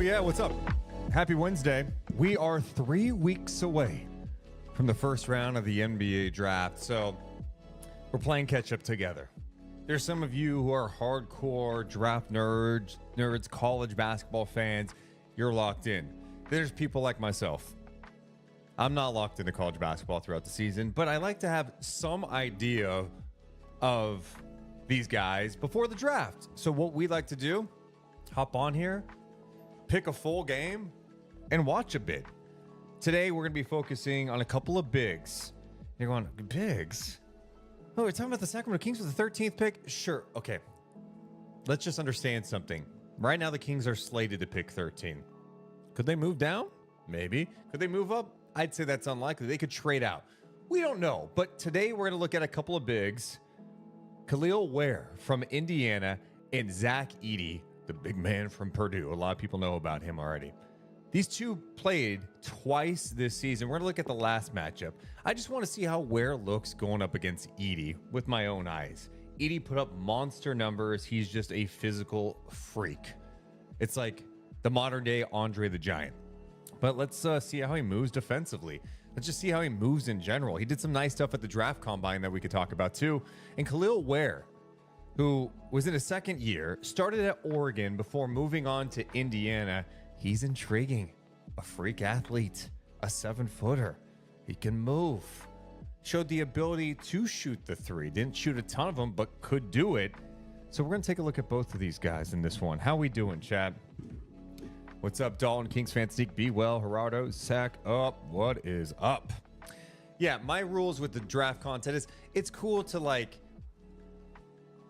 yeah, what's up? Happy Wednesday. We are 3 weeks away from the first round of the NBA draft, so we're playing catch up together. There's some of you who are hardcore draft nerds, college basketball fans. You're locked in. There's people like myself. I'm not locked into college basketball throughout the season, but I like to have some idea of these guys before the draft. So what we like to do, hop on here, pick a full game, and watch a bit. Today, we're going to be focusing on a couple of bigs. You're going, bigs? Oh, we're talking about the Sacramento Kings with the 13th pick? Sure. Okay. Let's just understand something. Right now, the Kings are slated to pick 13. Could they move down? Maybe. Could they move up? I'd say that's unlikely. They could trade out. We don't know. But today, we're going to look at a couple of bigs. Kel'el Ware from Indiana and Zach Edey, the big man from Purdue. A lot of people know about him already. These two played twice this season. We're going to look at the last matchup. I just want to see how Ware looks going up against Edey with my own eyes. Edey put up monster numbers. He's just a physical freak. It's like the modern day Andre the Giant. But let's see how he moves defensively. Let's just see how he moves in general. He did some nice stuff at the draft combine that we could talk about too. And Kel'el Ware, who was in his second year, started at Oregon before moving on to Indiana. He's intriguing. A freak athlete, a 7-footer. He can move. Showed the ability to shoot the three. Didn't shoot a ton of them, but could do it. So we're going to take a look at both of these guys in this one. How we doing, Chad? What's up, Dalton? Kings fan Sneak, be well. Gerardo, sack up. What is up? Yeah, my rules with the draft content is it's cool to like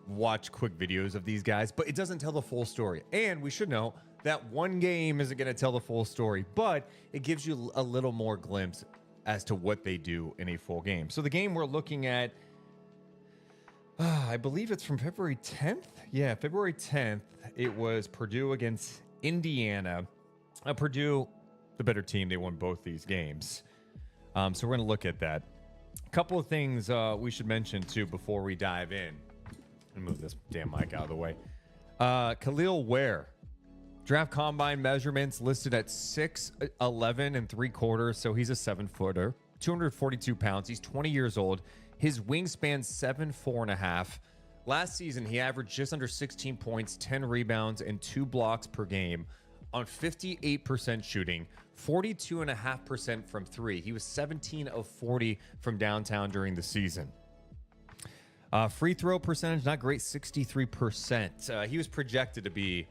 watch quick videos of these guys, but it doesn't tell the full story. And we should know that one game isn't going to tell the full story, but it gives you a little more glimpse as to what they do in a full game. So the game we're looking at, I believe it's from February 10th. Yeah, February 10th. It was Purdue against Indiana. Purdue, the better team. They won both these games. So we're going to look at that. A couple of things we should mention too before we dive in. Let me move this damn mic out of the way. Kel'el Ware. Draft combine measurements listed at 6'11 and 3/4, so he's a 7-footer, 242 pounds. He's 20 years old. His wingspan 7'4.5". Last season, he averaged just under 16 points, 10 rebounds, and 2 blocks per game on 58% shooting, 42.5% from three. He was 17 of 40 from downtown during the season. Free throw percentage, not great, 63%. He was projected to be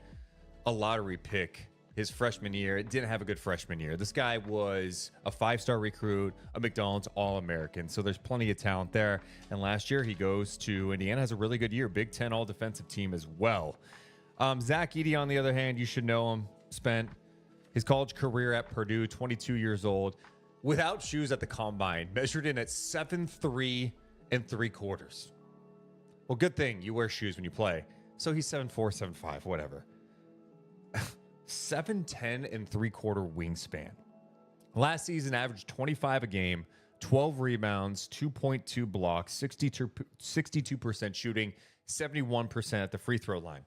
a lottery pick his freshman year. It didn't have a good freshman year. This guy was a 5-star recruit, a McDonald's All-American, so there's plenty of talent there. And last year he goes to Indiana, has a really good year, Big Ten All-Defensive team as well. Zach Edey, on the other hand, you should know him. Spent his college career at Purdue, 22 years old, without shoes at the combine, measured in at 7'3 and 3/4. Well, good thing you wear shoes when you play. So he's 7'4", 7'5", whatever. 7'10 and 3/4 wingspan. Last season averaged 25 a game, 12 rebounds, 2.2 blocks, 62% shooting, 71% at the free throw line.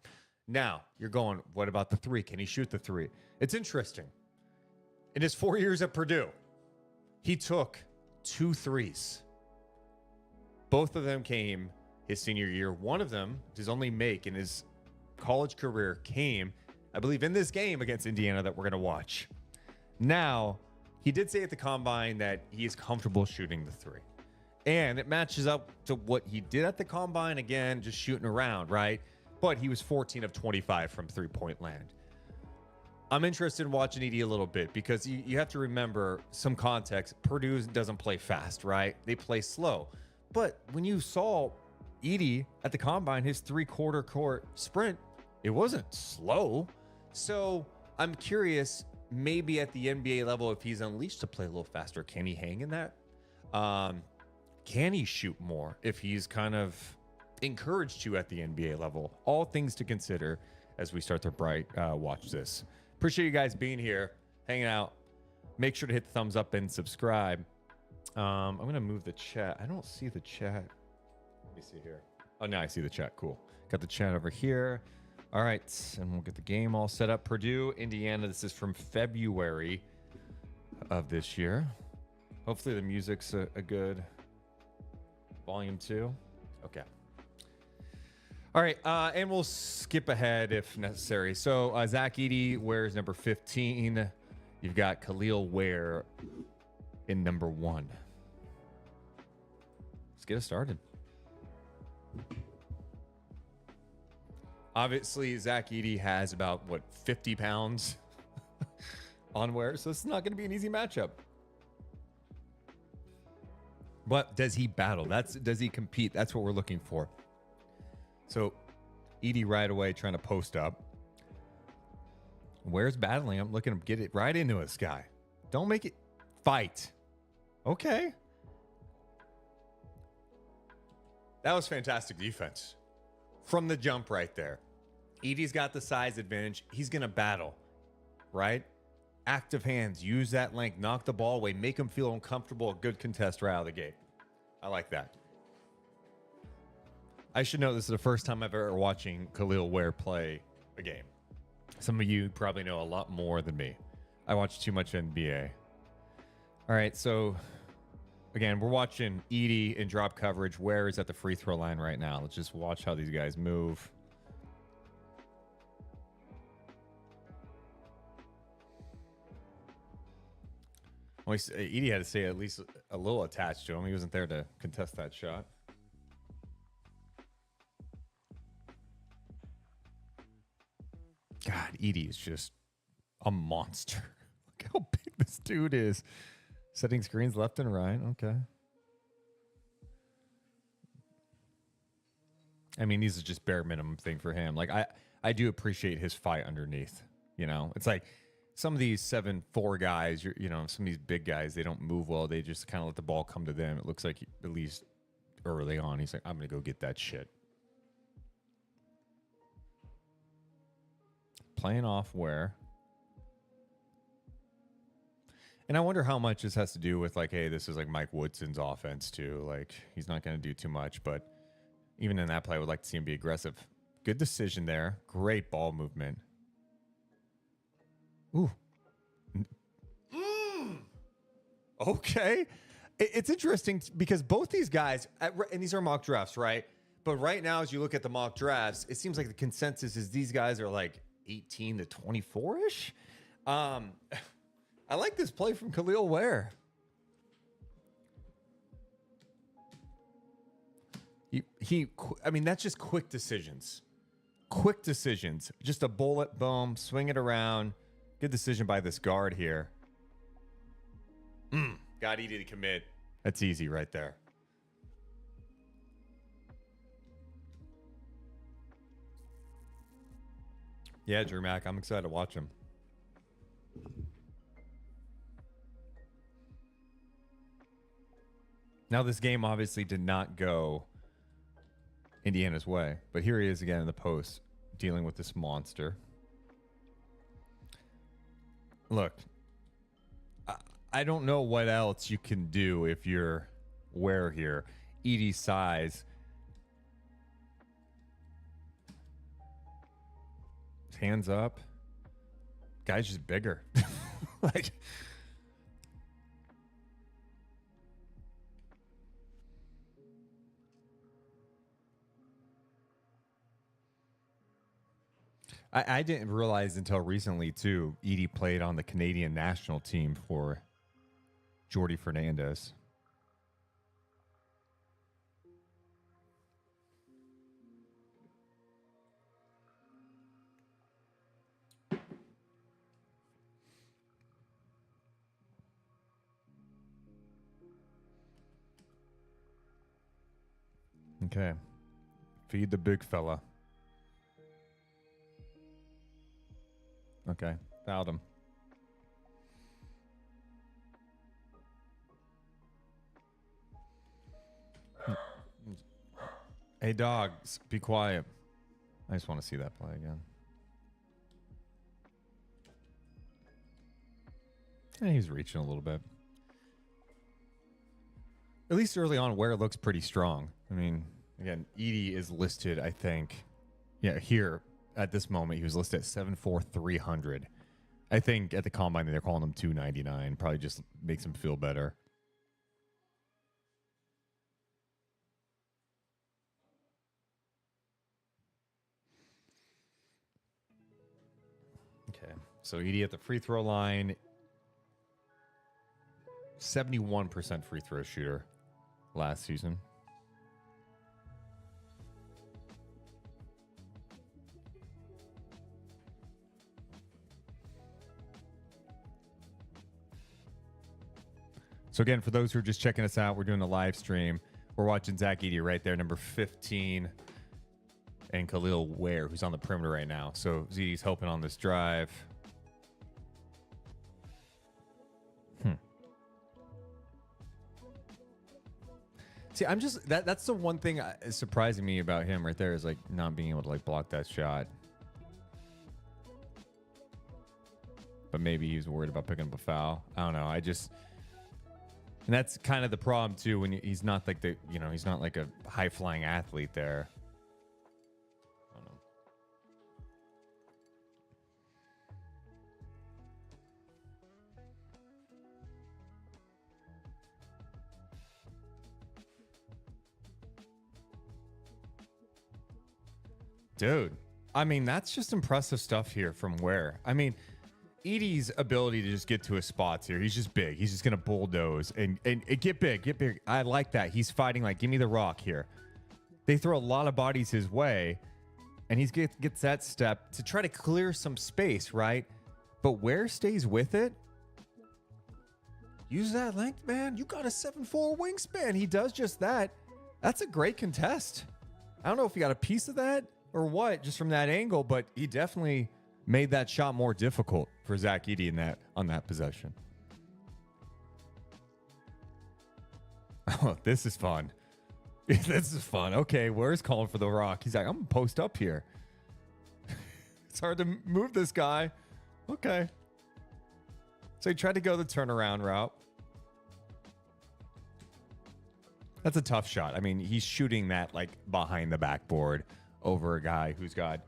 Now, you're going, what about the three? Can he shoot the three? It's interesting. In his 4 years at Purdue, he took 2 threes. Both of them came his senior year. One of them, his only make in his college career, came, I believe, in this game against Indiana that we're going to watch. Now, he did say at the combine that he is comfortable shooting the three. And it matches up to what he did at the combine, again, just shooting around, right? But he was 14 of 25 from three-point land. I'm interested in watching Edey a little bit because you have to remember some context. Purdue doesn't play fast, right? They play slow. But when you saw Edey at the combine, his 3/4 court sprint, it wasn't slow. So I'm curious, maybe at the NBA level, if he's unleashed to play a little faster, can he hang in that? Can he shoot more if he's kind of encouraged to at the NBA level? All things to consider as we start to watch this. Appreciate you guys being here, hanging out. Make sure to hit the thumbs up and subscribe. I'm going to move the chat. I don't see the chat. Let me see here. Oh, now I see the chat. Cool. Got the chat over here. All right, and we'll get the game all set up. Purdue, Indiana. This is from February of this year. Hopefully the music's a good volume 2. Okay. All right, and we'll skip ahead if necessary. So Zach Edey wears number 15. You've got Kel'el Ware in number 1. Let's get it started. Obviously, Zach Edey has about, 50 pounds on Ware, so it's not going to be an easy matchup. But does he battle? Does he compete? That's what we're looking for. So, Edey right away trying to post up. Ware's battling. I'm looking to get it right into this guy. Don't make it fight. Okay. That was fantastic defense from the jump right there. Edey's got the size advantage. He's going to battle, right? Active hands. Use that length. Knock the ball away. Make him feel uncomfortable. A good contest right out of the gate. I like that. I should know this is the first time I've ever watching Kel'el Ware play a game. Some of you probably know a lot more than me. I watch too much NBA. All right, so again, we're watching Edey in drop coverage. Ware is at the free throw line right now. Let's just watch how these guys move. Well, Edey had to stay at least a little attached to him. He wasn't there to contest that shot. God, Edey is just a monster. Look how big this dude is. Setting screens left and right. Okay. I mean, these are just bare minimum thing for him. Like, I do appreciate his fight underneath. You know, it's like some of these 7'4" guys, some of these big guys, they don't move well. They just kind of let the ball come to them. It looks like, at least early on, he's like, I'm going to go get that shit. Playing off Ware. And I wonder how much this has to do with, like, hey, this is like Mike Woodson's offense too. Like, he's not going to do too much, but even in that play, I would like to see him be aggressive. Good decision there. Great ball movement. Ooh. Okay. It's interesting because both these guys, and these are mock drafts, right? But right now, as you look at the mock drafts, it seems like the consensus is these guys are like 18 to 24-ish. I like this play from Kel'el Ware. I mean, that's just quick decisions. Quick decisions. Just a bullet, boom, swing it around. Good decision by this guard here. Got Edey to commit. That's easy right there. Yeah, Drew Mack, I'm excited to watch him. Now, this game obviously did not go Indiana's way, but here he is again in the post, dealing with this monster. Look, I don't know what else you can do if you're Ware here. Edey's size. Hands up. Guy's just bigger. Like, I didn't realize until recently, too, Edey played on the Canadian national team for Jordy Fernandez. Okay. Feed the big fella. Okay. Fouled him. Hey, dogs, be quiet. I just want to see that play again. Yeah, he's reaching a little bit. At least early on, Ware looks pretty strong. I mean, again, Edey is listed, I think, here at this moment, he was listed at 7'4", 300. I think at the combine they're calling him 299. Probably just makes him feel better. Okay, so Edey at the free throw line, 71% free throw shooter last season. So again, for those who are just checking us out, we're doing a live stream. We're watching Zach Edey right there, number 15, and Kel'el Ware, who's on the perimeter right now. So Edey's helping on this drive. See, I'm just that's the one thing is surprising me about him right there is like not being able to like block that shot. But maybe he's worried about picking up a foul. I don't know. And that's kind of the problem too when he's not like he's not like a high flying athlete there. I don't know. Dude, I mean, that's just impressive stuff here from Ware. I mean, Edey's ability to just get to his spots here. He's just big. He's just going to bulldoze and get big, get big. I like that. He's fighting like, give me the rock here. They throw a lot of bodies his way, and he gets that step to try to clear some space, right? But Ware stays with it. Use that length, man. You got a 7'4" wingspan. He does just that. That's a great contest. I don't know if he got a piece of that or what, just from that angle, but he definitely made that shot more difficult for Zach Edey on that possession. Oh, this is fun. This is fun. Okay, Ware's calling for the rock. He's like, I'm gonna post up here. It's hard to move this guy. Okay. So he tried to go the turnaround route. That's a tough shot. I mean, he's shooting that like behind the backboard over a guy who's got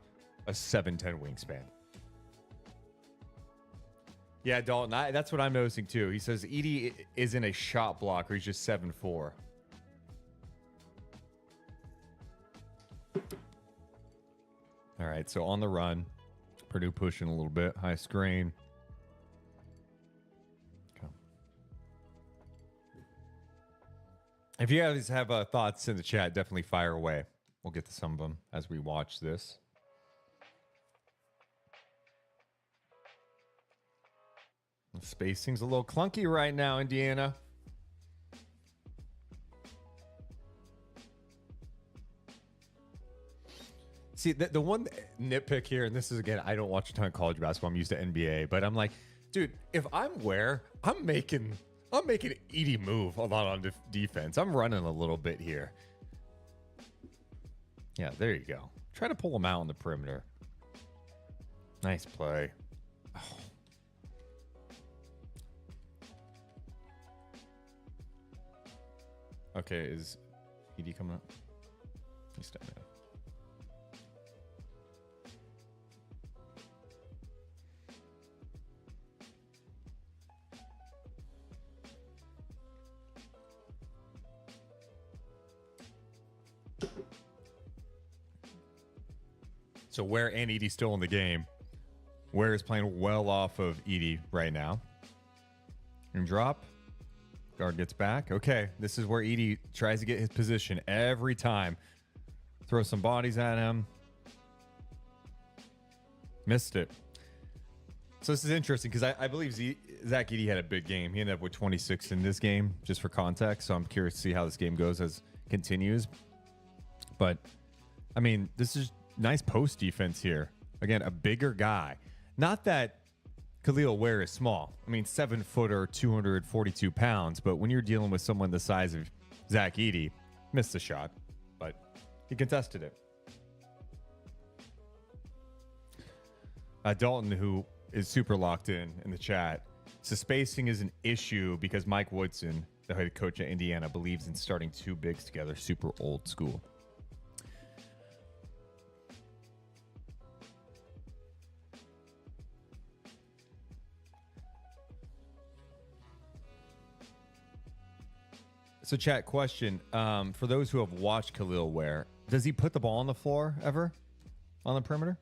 a 7'10" wingspan. Yeah, Dalton, that's what I'm noticing too. He says Edey isn't a shot blocker. He's just 7'4". All right, so on the run. Purdue pushing a little bit. High screen. Okay. If you guys have thoughts in the chat, definitely fire away. We'll get to some of them as we watch this. The spacing's a little clunky right now, Indiana. See, the one nitpick here, and this is, again, I don't watch a ton of college basketball. I'm used to NBA, but I'm like, dude, if I'm Ware, I'm making Edey move a lot on defense. I'm running a little bit here. Yeah, there you go. Try to pull him out on the perimeter. Nice play. Oh. Okay, is Edey coming up? He's stepping up. So Ware and Edey still in the game. Ware is playing well off of Edey right now. And drop. Guard gets back. Okay, this is where Edey tries to get his position every time. Throw some bodies at him. Missed it. So this is interesting because I believe Zach Edey had a big game. He ended up with 26 in this game, just for context. So I'm curious to see how this game goes as it continues. But, I mean, this is nice post defense here. Again, a bigger guy. Not that Kel'el Ware is small. I mean, 7-footer, 242 pounds. But when you're dealing with someone the size of Zach Edey, missed the shot, but he contested it. Dalton, who is super locked in the chat, so spacing is an issue because Mike Woodson, the head coach at Indiana, believes in starting two bigs together, super old school. So, chat question. For those who have watched Kel'el Ware, does he put the ball on the floor ever on the perimeter?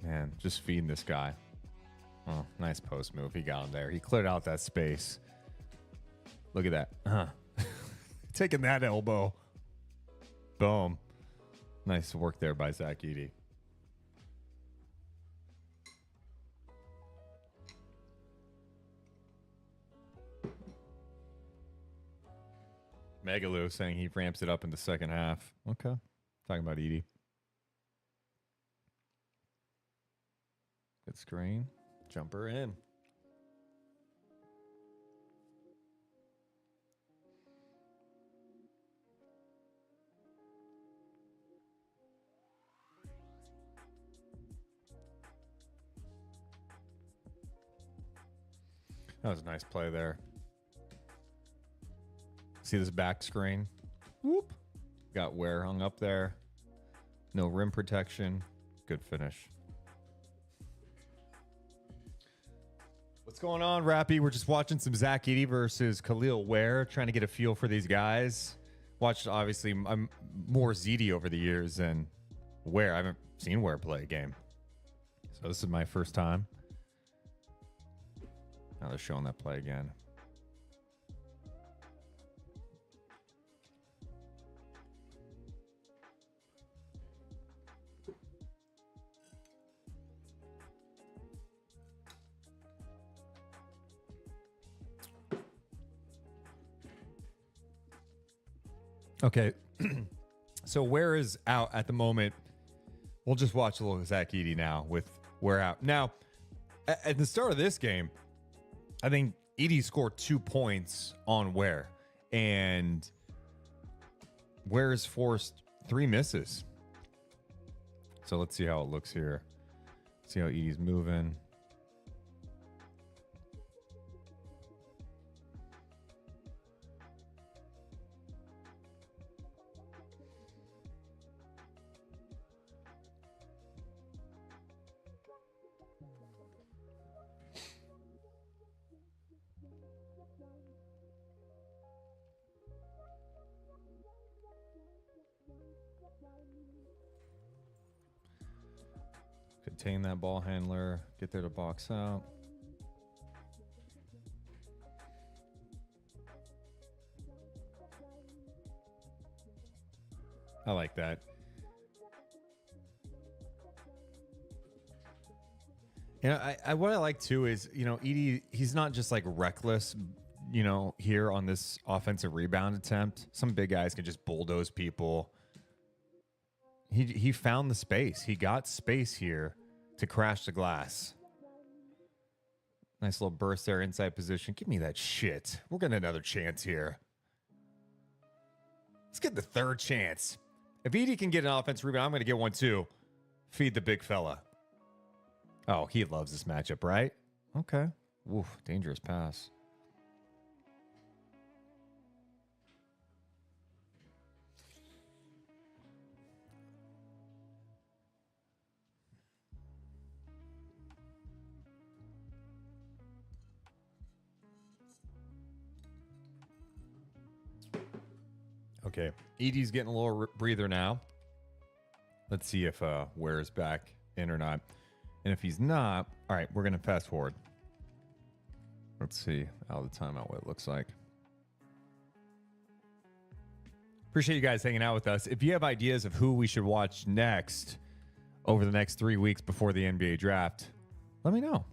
Man, just feeding this guy. Oh, nice post move. He got him there. He cleared out that space. Look at that. Taking that elbow. Boom. Nice work there by Zach Edey. Megaloo saying he ramps it up in the second half. Okay. Talking about Edey. Good screen. Jumper in. That was a nice play there. See this back screen? Whoop. Got Ware hung up there. No rim protection. Good finish. What's going on, Rappy? We're just watching some Zach Edey versus Kel'el Ware, trying to get a feel for these guys. Watched, obviously, I'm more Zeddy over the years than Ware. I haven't seen Ware play a game. So this is my first time. Now they're showing that play again. Okay, so Ware is out at the moment. We'll just watch a little Zach Edey now with Ware out. Now, at the start of this game, I think Edey scored 2 points on Ware, and Ware's forced 3 misses. So let's see how it looks here. See how Edey's moving. Contain that ball handler. Get there to box out. I like that. You know, what I like too is, you know, Edey, he's not just like reckless, you know, here on this offensive rebound attempt. Some big guys can just bulldoze people. He found the space. He got space here to crash the glass. Nice little burst there, inside position. Give me that shit. We're getting another chance here. Let's get the third chance. If Edey can get an offensive rebound, I'm going to get one too. Feed the big fella. Oh, he loves this matchup, right? Okay. Oof, dangerous pass. Okay, Edey's getting a little breather now. Let's see if Ware's back in or not. And if he's not, all right, we're going to fast forward. Let's see how the timeout what it looks like. Appreciate you guys hanging out with us. If you have ideas of who we should watch next over the next 3 weeks before the NBA draft, let me know.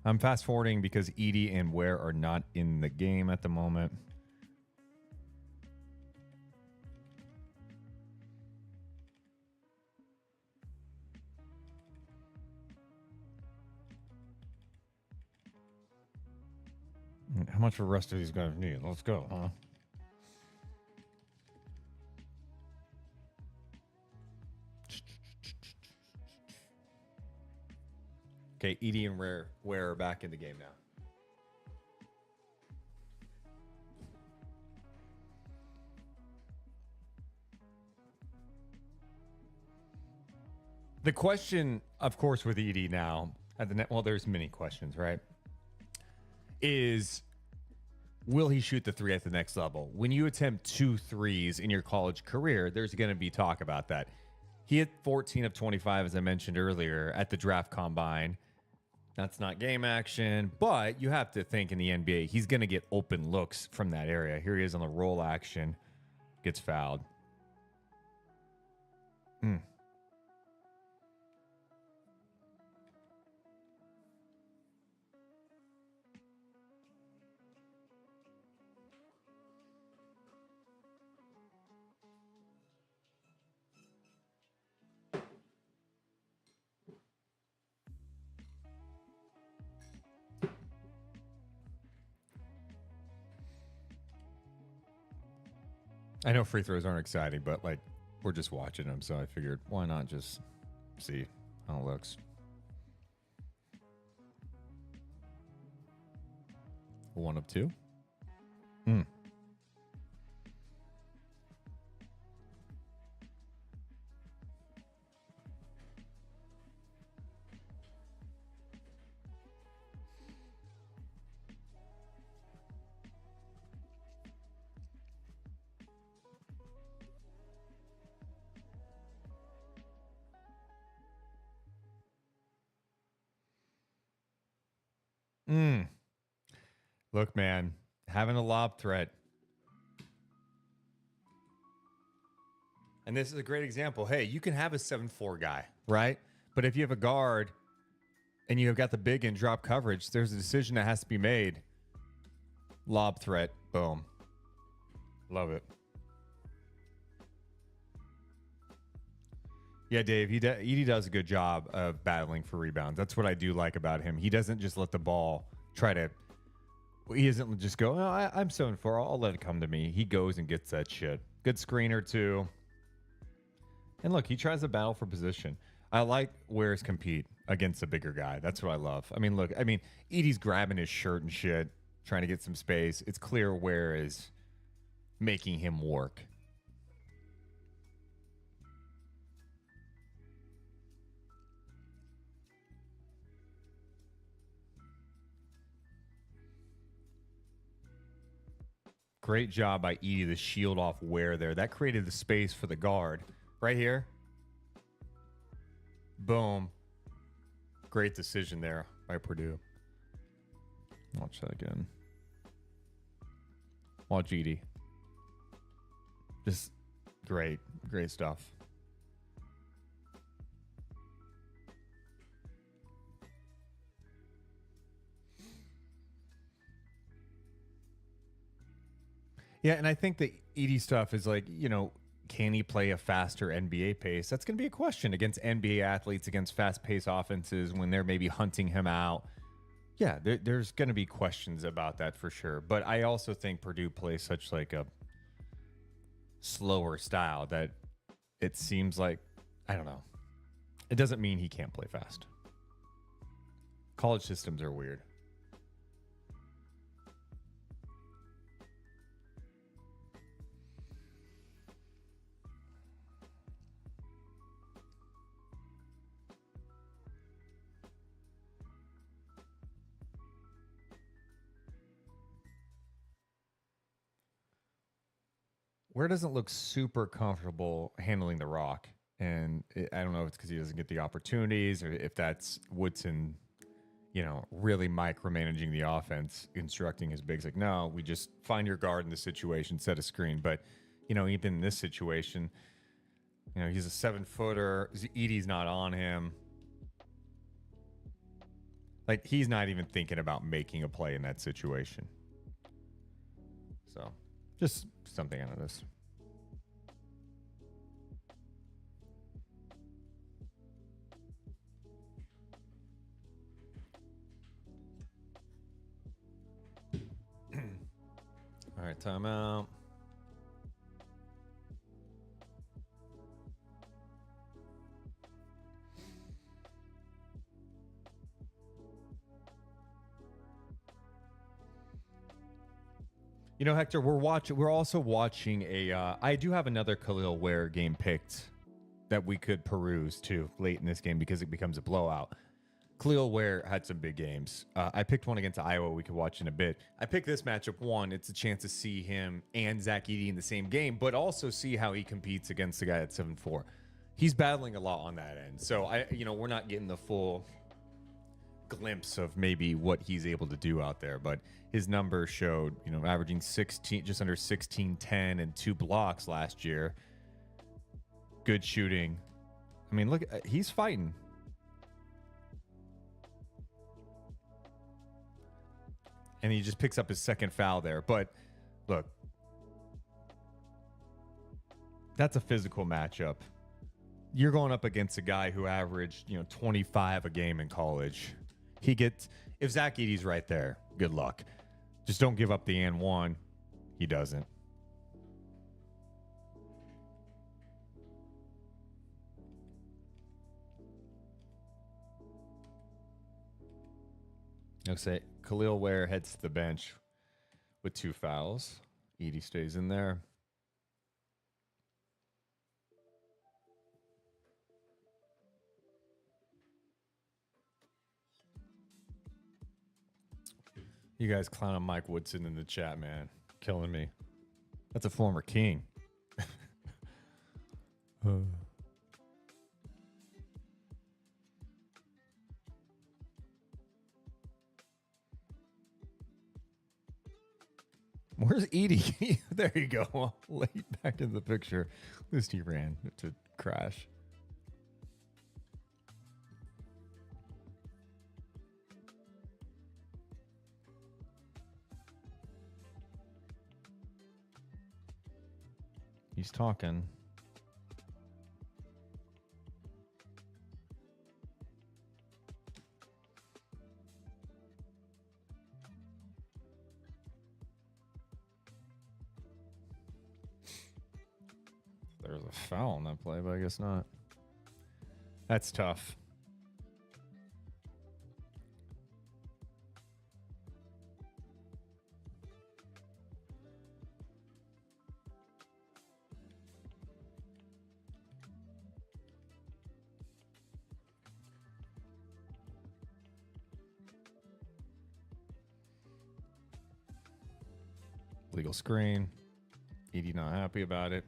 I'm fast forwarding because Edey and Ware are not in the game at the moment. How much of a rest are these guys need? Let's go, huh? Okay, Edey and Ware are back in the game now. The question, of course, with Edey now at the net. Well, there's many questions, right? Is will he shoot the three at the next level? When you attempt 2 threes in your college career, there's going to be talk about that. He hit 14 of 25, as I mentioned earlier, at the draft combine. That's not game action, but you have to think in the NBA, he's going to get open looks from that area. Here he is on the roll action, gets fouled. I know free throws aren't exciting, but like we're just watching them, so I figured why not just see how it looks. 1 of 2. Look, man, having a lob threat. And this is a great example. Hey, you can have a 7'4" guy, right? But if you have a guard and you have got the big and drop coverage, there's a decision that has to be made. Lob threat, boom. Love it. Yeah, Dave, Edey does a good job of battling for rebounds. That's what I do like about him. He doesn't just let the ball try to... He doesn't just go, oh, I'm 7'4", I'll let it come to me. He goes and gets that shit. Good screener, too. And look, he tries to battle for position. I like Ware's compete against a bigger guy. That's what I love. I mean, look, Edey's grabbing his shirt and shit, trying to get some space. It's clear Ware is making him work. Great job by Edey to shield off Ware there. That created the space for the guard. Right here. Boom. Great decision there by Purdue. Watch that again. Watch Edey. Just great. Great stuff. Yeah, and I think the Edey stuff is like, can he play a faster NBA pace? That's going to be a question against NBA athletes, against fast-paced offenses when they're maybe hunting him out. Yeah, there's going to be questions about that for sure. But I also think Purdue plays such like a slower style that it seems like, I don't know. It doesn't mean he can't play fast. College systems are weird. Ware doesn't look super comfortable handling the rock. And I don't know if it's because he doesn't get the opportunities or if that's Woodson, really micromanaging the offense, instructing his bigs like, no, we just find your guard in this situation, set a screen. But, even in this situation, he's a 7-footer. Edey's not on him. Like, he's not even thinking about making a play in that situation. So, just something out of this. All right, timeout. Hector, we're also watching a I do have another Kel'el Ware game picked that we could peruse too late in this game because it becomes a blowout. Kel'el Ware had some big games. I picked one against Iowa we could watch in a bit. I picked this matchup one. It's a chance to see him and Zach Edey in the same game, but also see how he competes against the guy at 7-4. He's battling a lot on that end. So we're not getting the full glimpse of maybe what he's able to do out there, but his numbers showed, averaging 16, just under 16, 10, and 2 blocks last year. Good shooting. I mean, look, he's fighting. And he just picks up his second foul there. But look, that's a physical matchup. You're going up against a guy who averaged, 25 a game in college. If Zach Edey's right there, good luck. Just don't give up the and one. He doesn't. I'll say Kel'el Ware heads to the bench with 2 fouls. Edey stays in there. You guys clowning Mike Woodson in the chat, man. Killing me. That's a former King. Where's Edey? There you go. Late back in the picture. At least he ran to crash. He's talking. There's a foul on that play, but I guess not. That's tough. Legal screen. Edey not happy about it.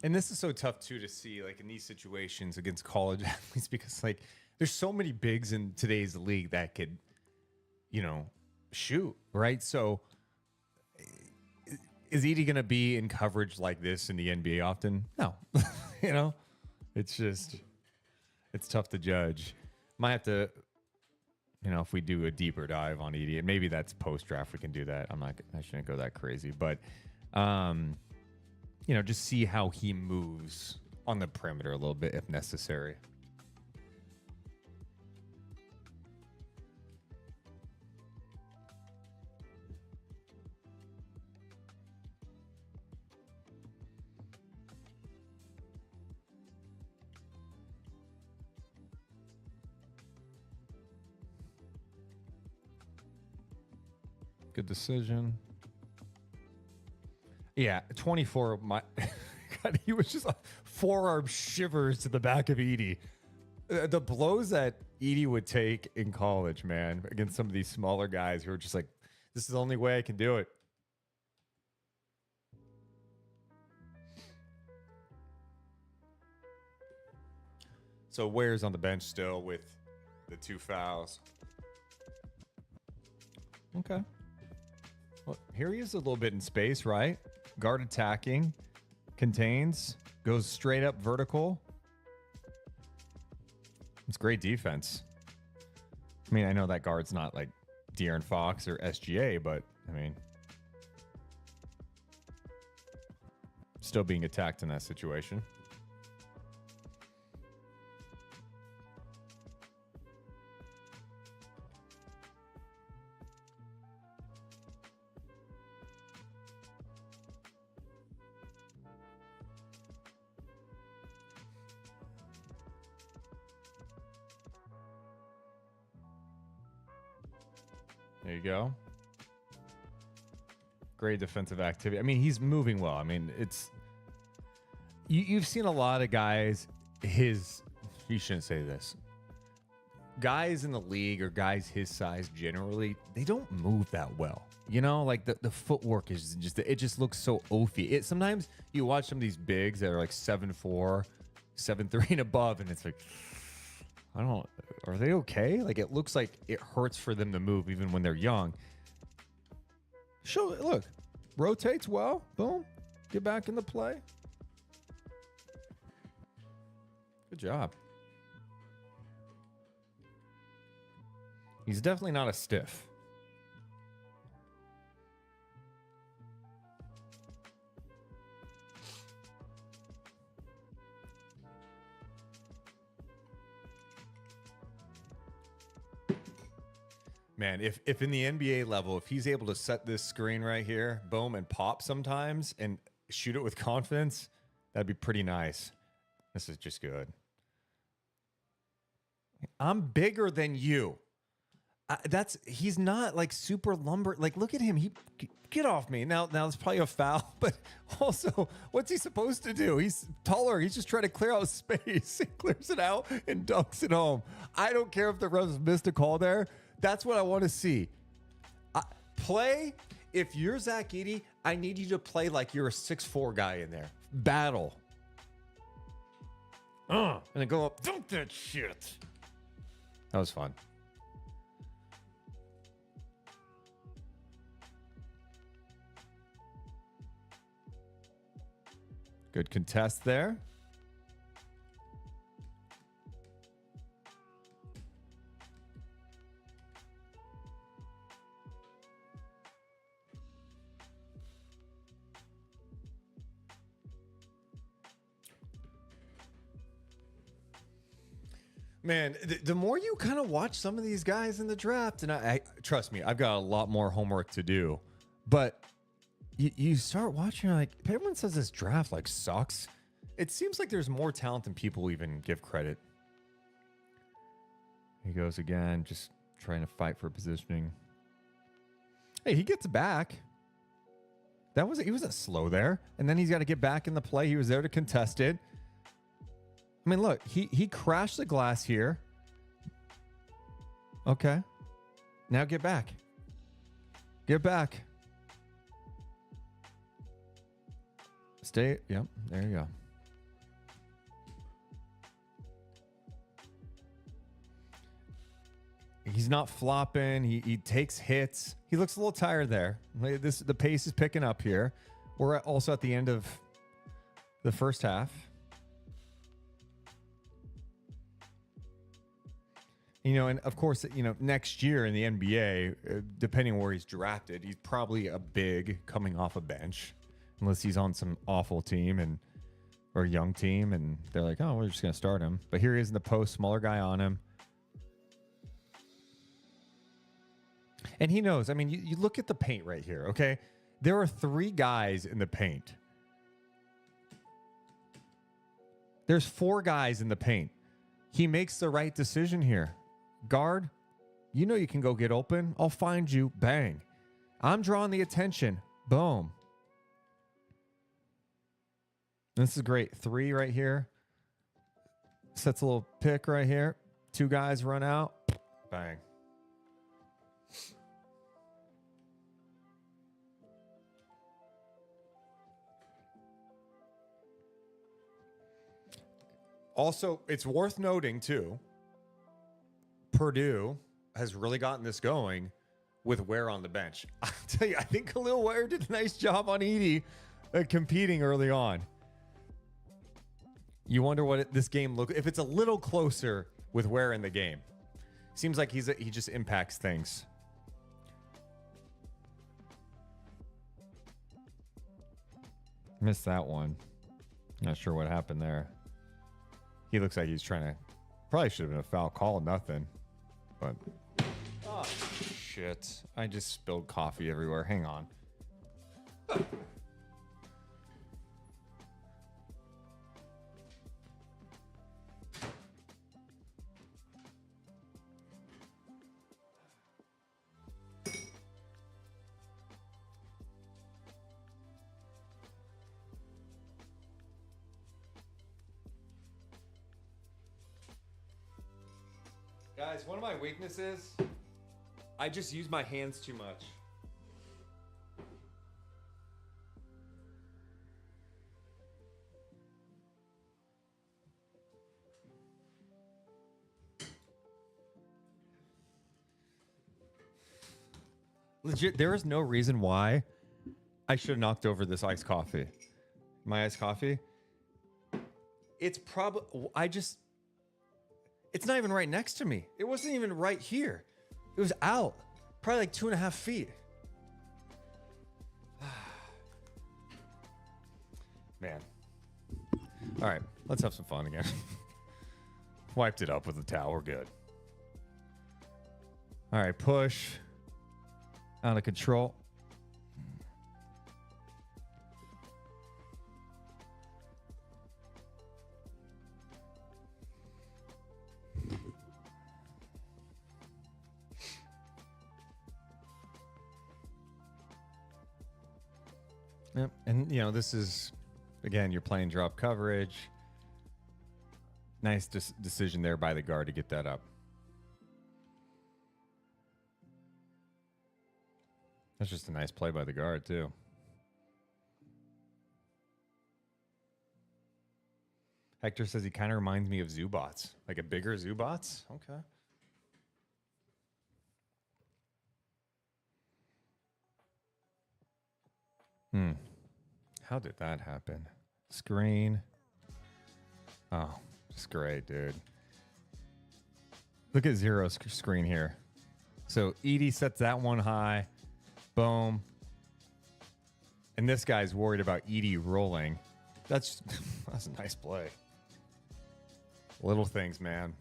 And this is so tough too to see, like in these situations against college athletes, because like there's so many bigs in today's league that could, shoot, right? So is Edey going to be in coverage like this in the NBA often? No. It's tough to judge. Might have to, if we do a deeper dive on Edey, and maybe that's post-draft, we can do that. I shouldn't go that crazy, but, just see how he moves on the perimeter a little bit if necessary. Good decision. Yeah, 24. God, he was just a forearm shivers to the back of Edey. The blows that Edey would take in college, man, against some of these smaller guys who are just like, this is the only way I can do it. So Ware's on the bench still with the 2 fouls. Okay. Well, here he is a little bit in space, right? Guard attacking, contains, goes straight up vertical. It's great defense. I mean, I know that guard's not like De'Aaron Fox or SGA, but I mean, still being attacked in that situation. There you go. Great defensive activity. I mean, he's moving well. I mean, it's You've seen a lot of guys, you shouldn't say this. Guys in the league or guys his size generally, they don't move that well. You know, like the footwork is it just looks so oafy. Sometimes you watch some of these bigs that are like 7'4", 7'3" and above, and it's like, are they okay? Like it looks like it hurts for them to move even when they're young. Look, rotates well, boom, get back in the play. Good job. He's definitely not a stiff. Man, if in the NBA level, if he's able to set this screen right here, boom, and pop sometimes and shoot it with confidence, that'd be pretty nice. This is just good. I'm bigger than you. He's not like super lumber. Like, look at him. Get off me. Now it's probably a foul, but also, what's he supposed to do? He's taller. He's just trying to clear out space. He clears it out and dunks it home. I don't care if the refs missed a call there. That's what I want to see. Play. If you're Zach Edey, I need you to play like you're a 6'4" guy in there. Battle. And then go up. Dunk that shit. That was fun. Good contest there. Man, the more you kind of watch some of these guys in the draft, and I trust me, I've got a lot more homework to do, but you start watching, like, everyone says this draft like sucks. It seems like there's more talent than people even give credit. He goes again, just trying to fight for positioning. Hey, he gets back. He wasn't slow there, and then he's got to get back in the play. He was there to contest it. I mean, look, he crashed the glass here. Okay. Now get back. Get back. Stay. Yep. There you go. He's not flopping. He takes hits. He looks a little tired there. The pace is picking up here. We're also at the end of the first half. You know, and of course, you know, next year in the NBA, depending on where he's drafted, he's probably a big coming off a bench, unless he's on some awful team or young team, and they're like, oh, we're just going to start him. But here he is in the post, smaller guy on him. And he knows. I mean, you look at the paint right here, okay? There are 3 guys in the paint. There's 4 guys in the paint. He makes the right decision here. Guard, you know you can go get open. I'll find you. Bang. I'm drawing the attention. Boom. This is great. 3 right here. Sets a little pick right here. 2 guys run out. Bang. Also, it's worth noting, too, Purdue has really gotten this going with Ware on the bench. I'll tell you, I think Kel'el Ware did a nice job on Edey competing early on. You wonder what this game looks if it's a little closer with Ware in the game. Seems like he just impacts things. Missed that one. Not sure what happened there. He looks like he's trying to... Probably should have been a foul call, nothing. But... Oh, shit. I just spilled coffee everywhere. Hang on. Guys, one of my weaknesses, I just use my hands too much. Legit, there is no reason why I should have knocked over this iced coffee. My iced coffee. It's probably, it's not even right next to me. It wasn't even right here. It was out, probably like 2.5 feet. Man. All right, let's have some fun again. Wiped it up with a towel, we're good. All right, push. Out of control. Yep. And, you know, this is, again, you're playing drop coverage. Nice decision there by the guard to get that up. That's just a nice play by the guard, too. Hector says he kind of reminds me of Zubats. Like a bigger Zubats? Okay. How did that happen? Screen. Oh, just great, dude. Look at Zero's screen here. So Edey sets that one high. Boom. And this guy's worried about Edey rolling. That's a nice play. Little things, man.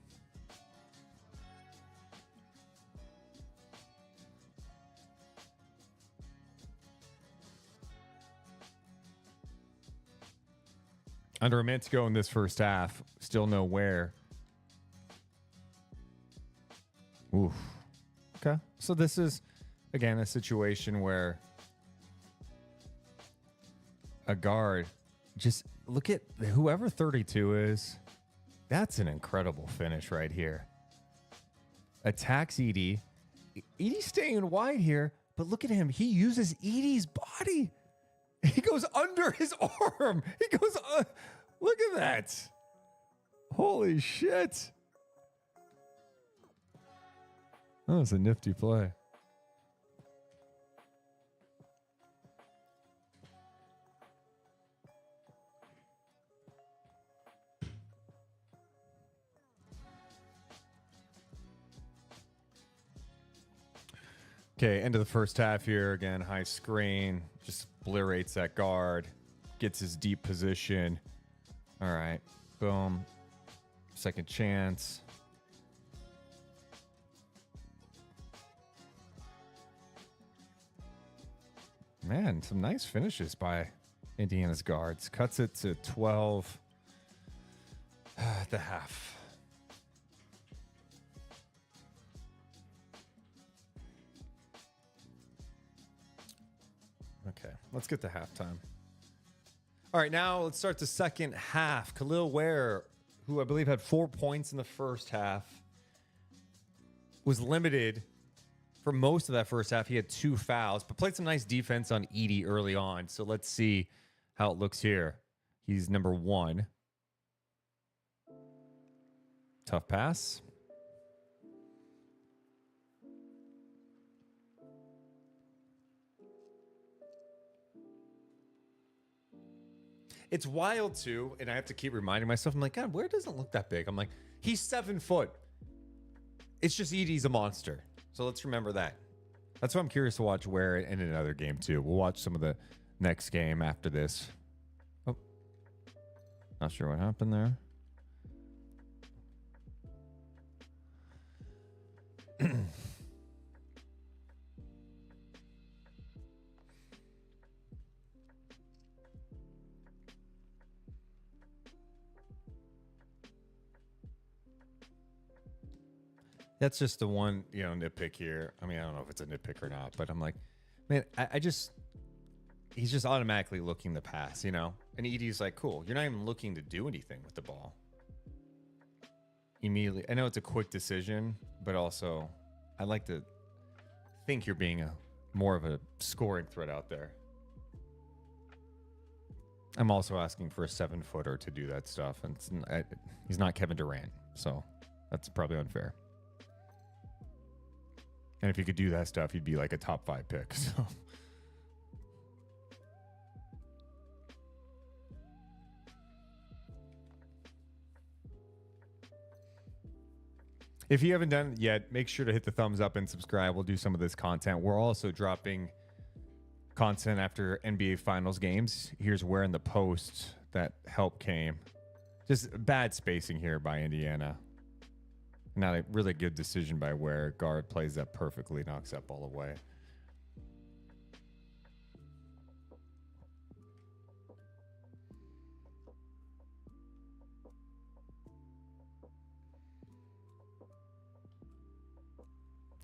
Under a minute to go in this first half. Still no Ware. Oof. Okay. So this is, again, a situation where a guard, just look at whoever 32 is. That's an incredible finish right here. Attacks Edey. Edey's staying wide here, but look at him. He uses Edey's body. He goes under his arm. He goes, look at that. Holy shit. That was a nifty play. Okay, end of the first half here. Again, high screen. Just obliterates that guard. Gets his deep position. All right. Boom. Second chance. Man, some nice finishes by Indiana's guards. Cuts it to 12 at the half. Okay, let's get to halftime. All right, now let's start the second half. Kel'el Ware, who I believe had 4 points in the first half, was limited for most of that first half. He had 2 fouls, but played some nice defense on Edey early on. So let's see how it looks here. He's number 1. Tough pass. It's wild too, and I have to keep reminding myself. I'm like, God, Ware doesn't look that big. I'm like, he's 7 foot. It's just Edey's a monster. So let's remember that. That's why I'm curious to watch Ware in another game too. We'll watch some of the next game after this. Oh, not sure what happened there. That's just the one, nitpick here. I mean, I don't know if it's a nitpick or not, but I'm like, man, he's just automatically looking to pass, And Edey's like, cool, you're not even looking to do anything with the ball. immediately. I know it's a quick decision, but also I like to think you're being more of a scoring threat out there. I'm also asking for a 7-footer to do that stuff, and he's not Kevin Durant, so that's probably unfair. And if he could do that stuff, he'd be like a top 5 pick. So. If you haven't done it yet, make sure to hit the thumbs up and subscribe. We'll do some of this content. We're also dropping content after NBA Finals games. Here's where in the post that help came. Just bad spacing here by Indiana. Not a really good decision by Ware. Guard plays that perfectly, knocks that ball away.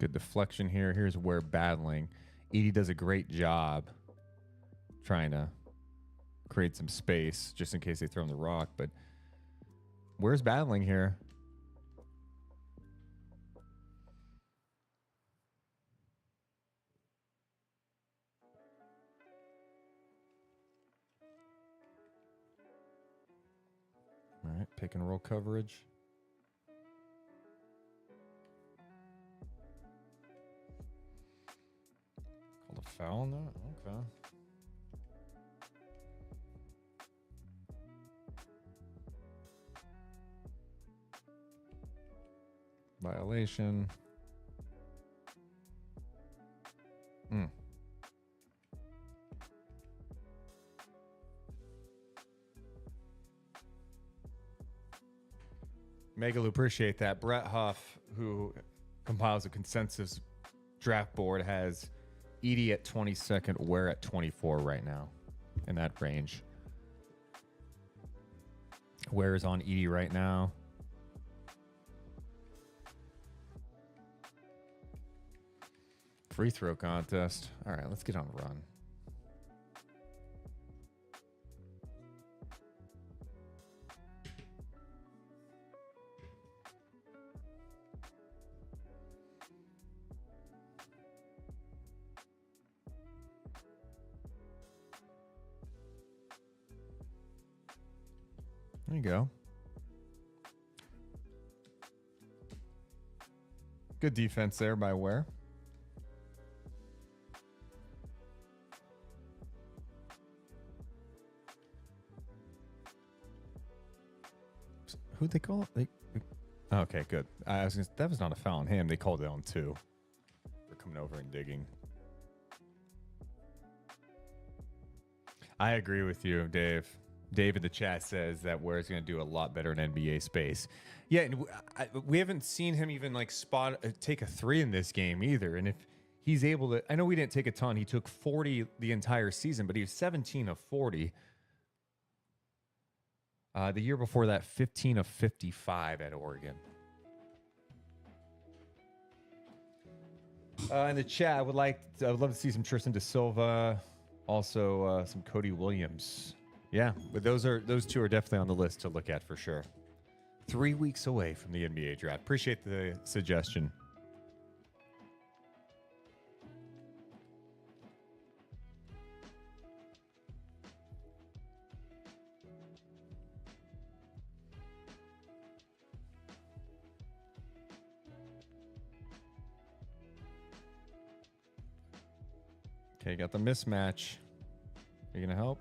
Good deflection here. Here's Ware battling. Edey does a great job trying to create some space just in case they throw him the rock, but Ware's battling here. All right, pick and roll coverage. Called a foul on that? Okay. Violation. Megaloo, appreciate that. Brett Huff, who compiles a consensus draft board, has Edey at 22nd, Ware at 24 right now in that range. Ware is on Edey right now. Free throw contest. All right, let's get on a run. There you go. Good defense there by Ware. Who'd they call it? Okay, good. That was not a foul on him. They called it on 2 for coming over and digging. I agree with you, Dave. Dave in the chat says that Ware's going to do a lot better in NBA space. Yeah, and we haven't seen him even like take a 3 in this game either. And if he's able to, I know we didn't take a ton. He took 40 the entire season, but he was 17 of 40. The year before that, 15 of 55 at Oregon. In the chat, I would love to see some Tristan Da Silva, also some Cody Williams. Yeah, but those two are definitely on the list to look at for sure. 3 weeks away from the NBA draft. Appreciate the suggestion. Okay, got the mismatch. Are you gonna help?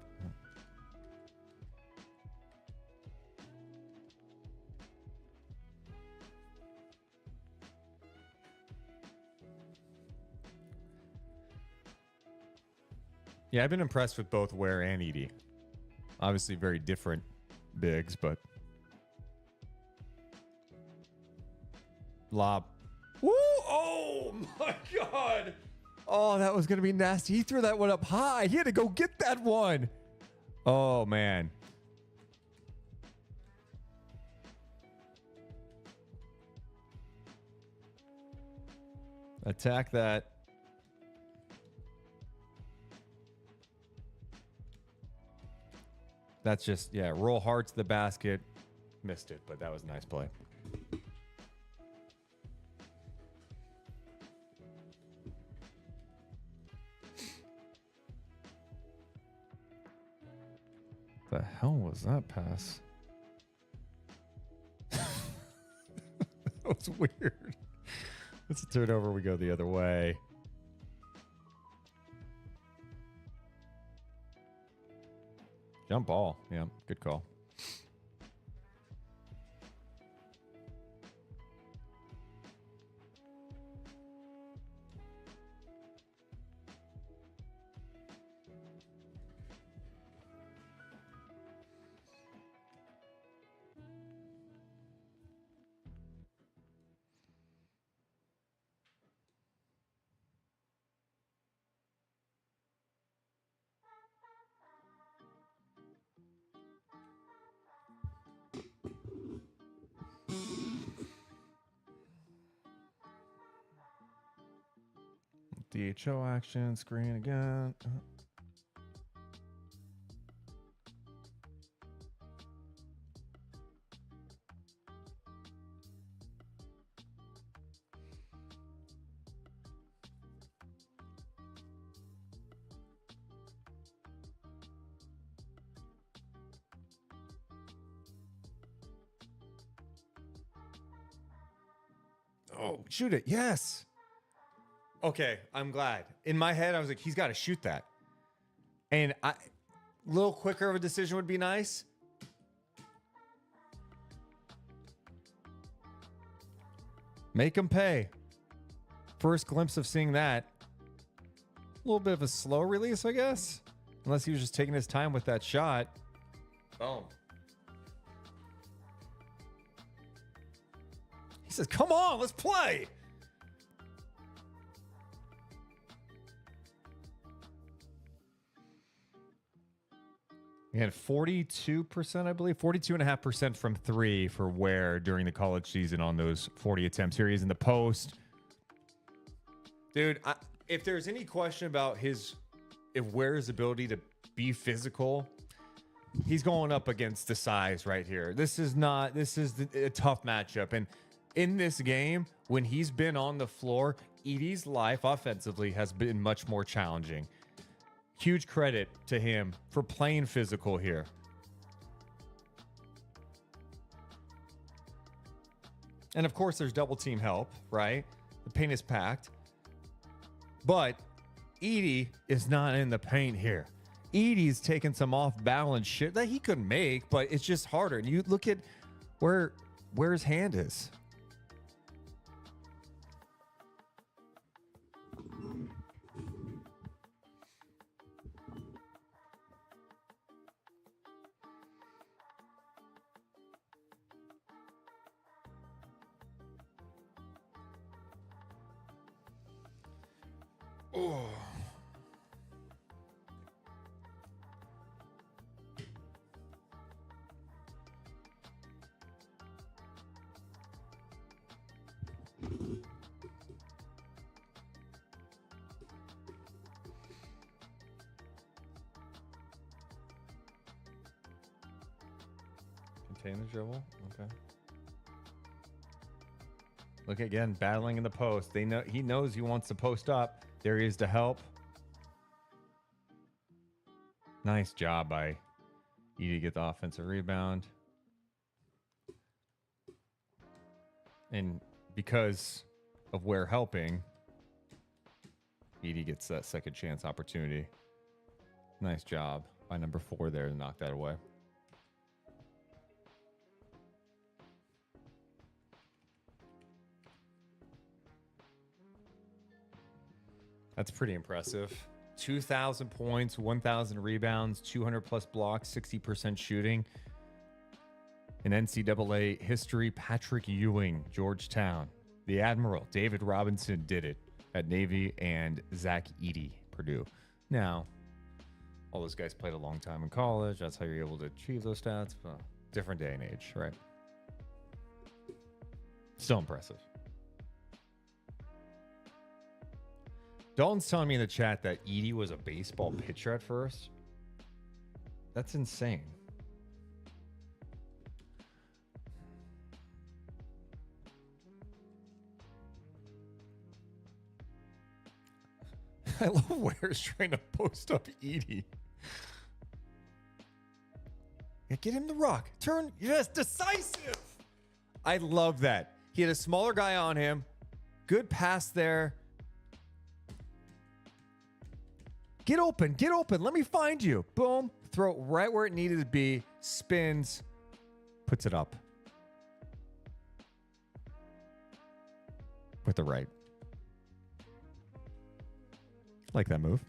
Yeah, I've been impressed with both Ware and Edey. Obviously very different bigs, but lob. Woo! Oh my God! Oh, that was going to be nasty. He threw that one up high. He had to go get that one. Oh, man. Attack that. That's just, yeah, roll hard to the basket. Missed it, but that was a nice play. was that pass? That was weird. It's a turnover. We go the other way. Jump ball. Yeah, good call. DHO action, screen again. Oh, shoot it. Yes. Okay, I'm glad. In my head, I was like, he's got to shoot that. And a little quicker of a decision would be nice. Make him pay. First glimpse of seeing that. A little bit of a slow release, I guess. Unless he was just taking his time with that shot. Boom. He says, come on, let's play. We had 42%, I believe, 42.5% from three for Ware during the college season on those 40 attempts. Here he is in the post. Dude, if there's any question about if Ware's ability to be physical, he's going up against the size right here. This is a tough matchup. And in this game, when he's been on the floor, Edey's life offensively has been much more challenging. Huge credit to him for playing physical here. And of course, there's double team help, right? The paint is packed. But Edey is not in the paint here. Edey's taking some off balance shit that he could make, but it's just harder. And you look at where his hand is. Oh. Contain the dribble. Okay. Look again, battling in the post. He knows he wants to post up. There he is to help. Nice job by Edey to get the offensive rebound. And because of Ware helping, Edey gets that second chance opportunity. Nice job by number 4 there to knock that away. That's pretty impressive. 2,000 points, 1,000 rebounds, 200 plus blocks, 60% shooting. In NCAA history, Patrick Ewing, Georgetown. The Admiral, David Robinson, did it at Navy, and Zach Edey, Purdue. Now, all those guys played a long time in college. That's how you're able to achieve those stats. Well, different day and age, right? Still impressive. Dalton's telling me in the chat that Edey was a baseball pitcher at first. That's insane. I love Ware's trying to post up Edey. Get him the rock. Turn. Yes, decisive. I love that. He had a smaller guy on him. Good pass there. Get open. Get open. Let me find you. Boom. Throw it right where it needed to be. Spins. Puts it up. With the right. Like that move.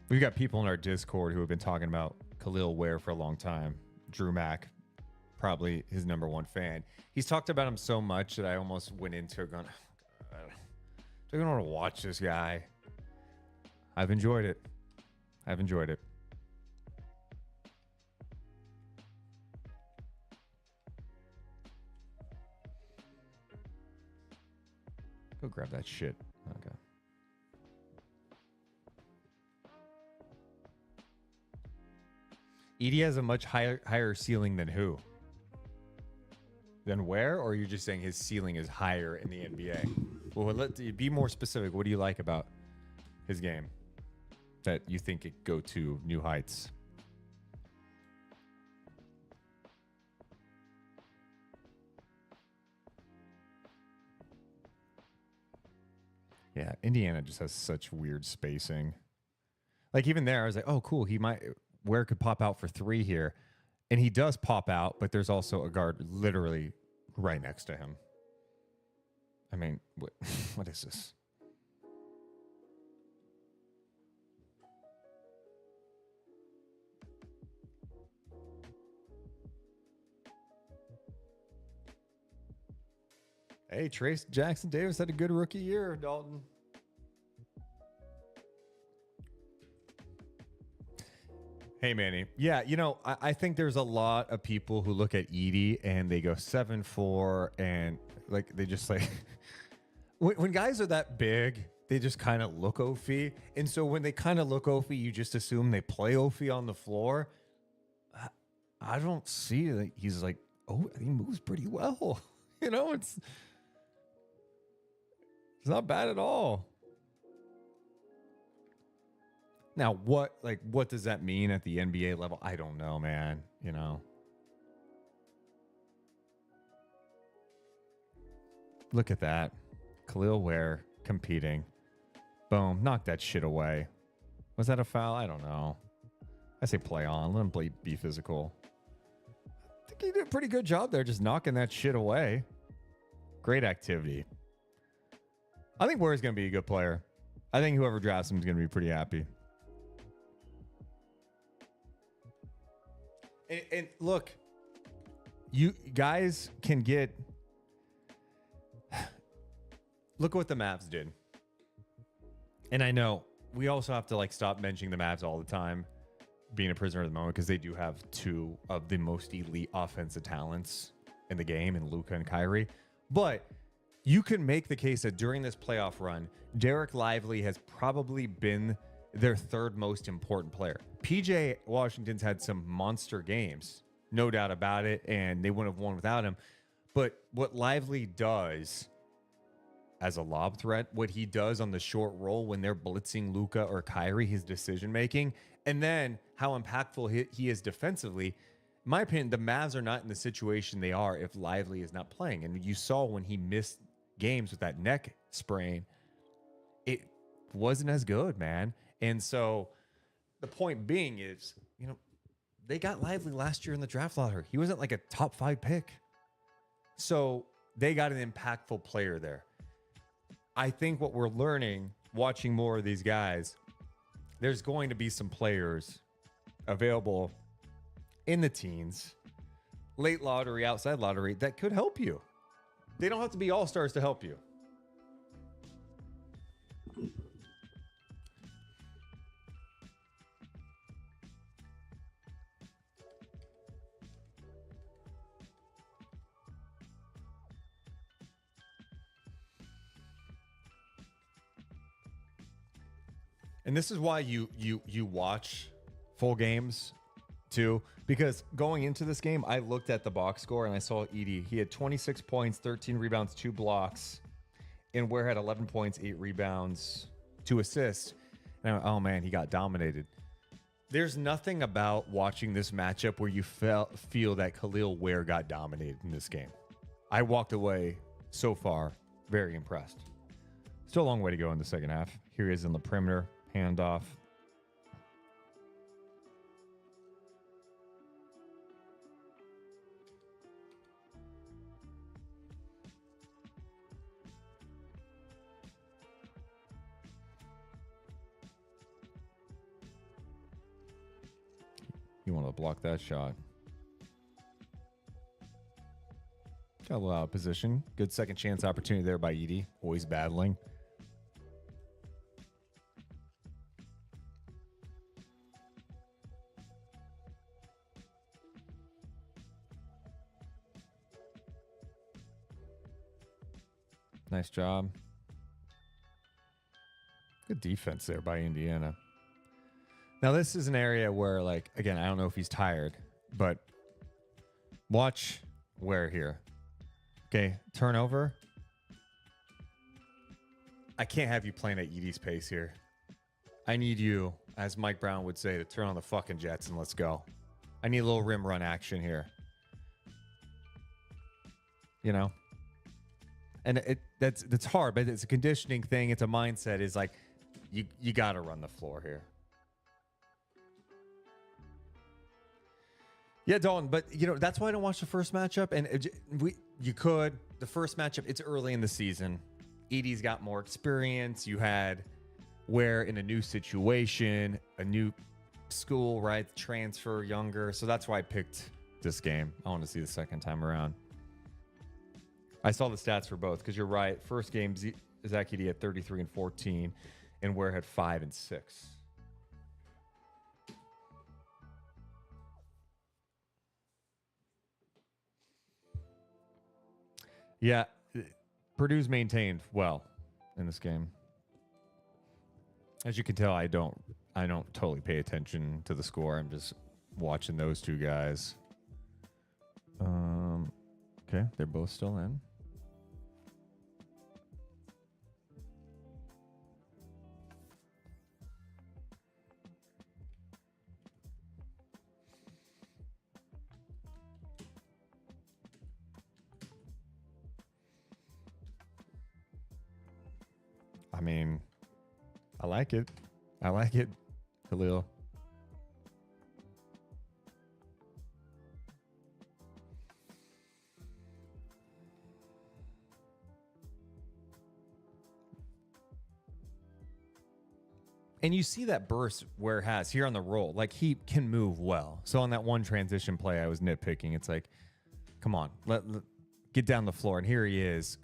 We've got people in our Discord who have been talking about Kel'el Ware for a long time. Drew Mack, probably his number one fan. He's talked about him so much that I almost went into it going, oh, God, do I want to watch this guy? I've enjoyed it. I've enjoyed it. Go grab that shit. Okay. Edey has a much higher ceiling than who? Than where? Or are you just saying his ceiling is higher in the NBA? Well, let be more specific. What do you like about his game that you think it go to new heights? Yeah, Indiana just has such weird spacing. Like even there, I was like, oh, cool. Ware could pop out for three here. And he does pop out, but there's also a guard literally right next to him. I mean, what is this? Hey, Trace Jackson Davis had a good rookie year, Dalton. Hey, Manny. Yeah, I think there's a lot of people who look at Edey and they go 7'4", and like they just like when guys are that big, they just kind of look oafy. And so when they kind of look oafy, you just assume they play oafy on the floor. I don't see that he's like, oh, he moves pretty well. It's not bad at all. Now, what does that mean at the NBA level? I don't know, man. Look at that. Kel'el Ware competing. Boom. Knock that shit away. Was that a foul? I don't know. I say play on. Let him be physical. I think he did a pretty good job there just knocking that shit away. Great activity. I think Ware's going to be a good player. I think whoever drafts him is going to be pretty happy. And look, you guys can get... Look at what the Mavs did. And I know we also have to stop mentioning the Mavs all the time, being a prisoner of the moment, because they do have two of the most elite offensive talents in the game, in Luka and Kyrie. But you can make the case that during this playoff run, Derek Lively has probably been their third most important player. PJ Washington's had some monster games, no doubt about it, and they wouldn't have won without him. But what Lively does as a lob threat, what he does on the short roll when they're blitzing Luka or Kyrie, his decision making, and then how impactful he is defensively. In my opinion, the Mavs are not in the situation they are if Lively is not playing. And you saw when he missed games with that neck sprain, it wasn't as good, man. And so the point being is, they got Lively last year in the draft lottery. He wasn't like a top 5 pick. So they got an impactful player there. I think what we're learning, watching more of these guys, there's going to be some players available in the teens, late lottery, outside lottery, that could help you. They don't have to be all-stars to help you. And this is why you watch full games too, because going into this game, I looked at the box score and I saw Edey. He had 26 points, 13 rebounds, 2 blocks, and Ware had 11 points, 8 rebounds, 2 assists. Now, oh man, he got dominated. There's nothing about watching this matchup where you feel that Kel'el Ware got dominated in this game. I walked away so far very impressed. Still a long way to go in the second half. Here he is in the perimeter, handoff. You want to block that shot. Got a little out of position. Good second chance opportunity there by Edey. Always battling. Nice job. Good defense there by Indiana. Now, this is an area where, like, again, I don't know if he's tired, but watch Ware here. Okay, turnover. I can't have you playing at Edey's pace here. I need you, as Mike Brown would say, to turn on the fucking jets and let's go. I need a little rim run action here. You know? And that's hard, but it's a conditioning thing. It's a mindset. Is like, you got to run the floor here. Yeah, Dalton, but you know that's why I don't watch the first matchup. And you could the first matchup. It's early in the season. Edey's got more experience. You had Ware in a new situation, a new school, right? Transfer, younger. So that's why I picked this game. I want to see the second time around. I saw the stats for both because you're right. First game, Zach Edey had 33 and 14, and Ware had 5 and 6. Yeah, Purdue's maintained well in this game. As you can tell, I don't totally pay attention to the score. I'm just watching those two guys. Okay, they're both still in. I mean, I like it. I like it, Khalil. And you see that burst Ware has here on the roll. Like, he can move well. So on that one transition play I was nitpicking, it's like, come on, let get down the floor. And here he is.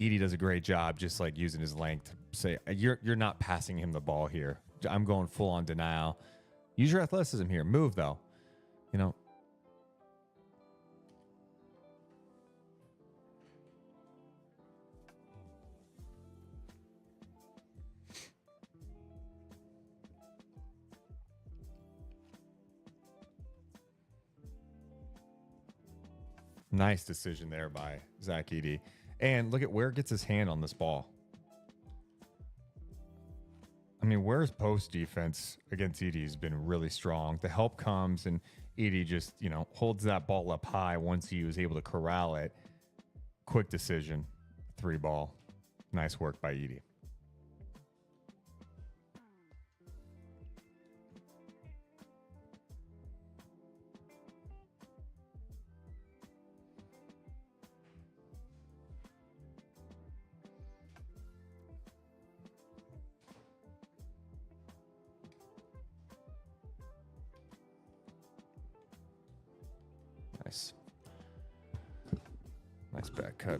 Edey does a great job just like using his length to say, you're not passing him the ball here. I'm going full on denial. Use your athleticism here. Move, though. You know. Nice decision there by Zach Edey. And look at Ware gets his hand on this ball. I mean, Ware's post defense against Edey has been really strong. The help comes, and Edey just, holds that ball up high once he was able to corral it. Quick decision. 3 ball. Nice work by Edey. Nice. Nice back cut.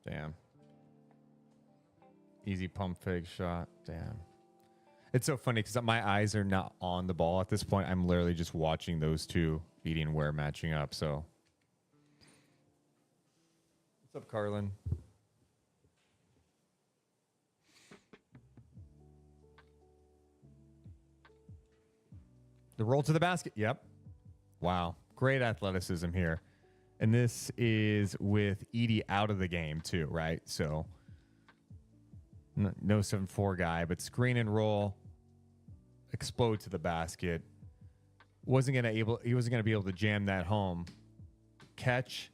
Damn. Easy pump fake shot. Damn. It's so funny because my eyes are not on the ball at this point. I'm literally just watching those two, Edey and Ware, matching up. So, what's up, Carlin? The roll to the basket. Yep. Wow. Great athleticism here. And this is with Edey out of the game too, right? So no 7-4 guy, but screen and roll, explode to the basket. He wasn't gonna be able to jam that home. Catch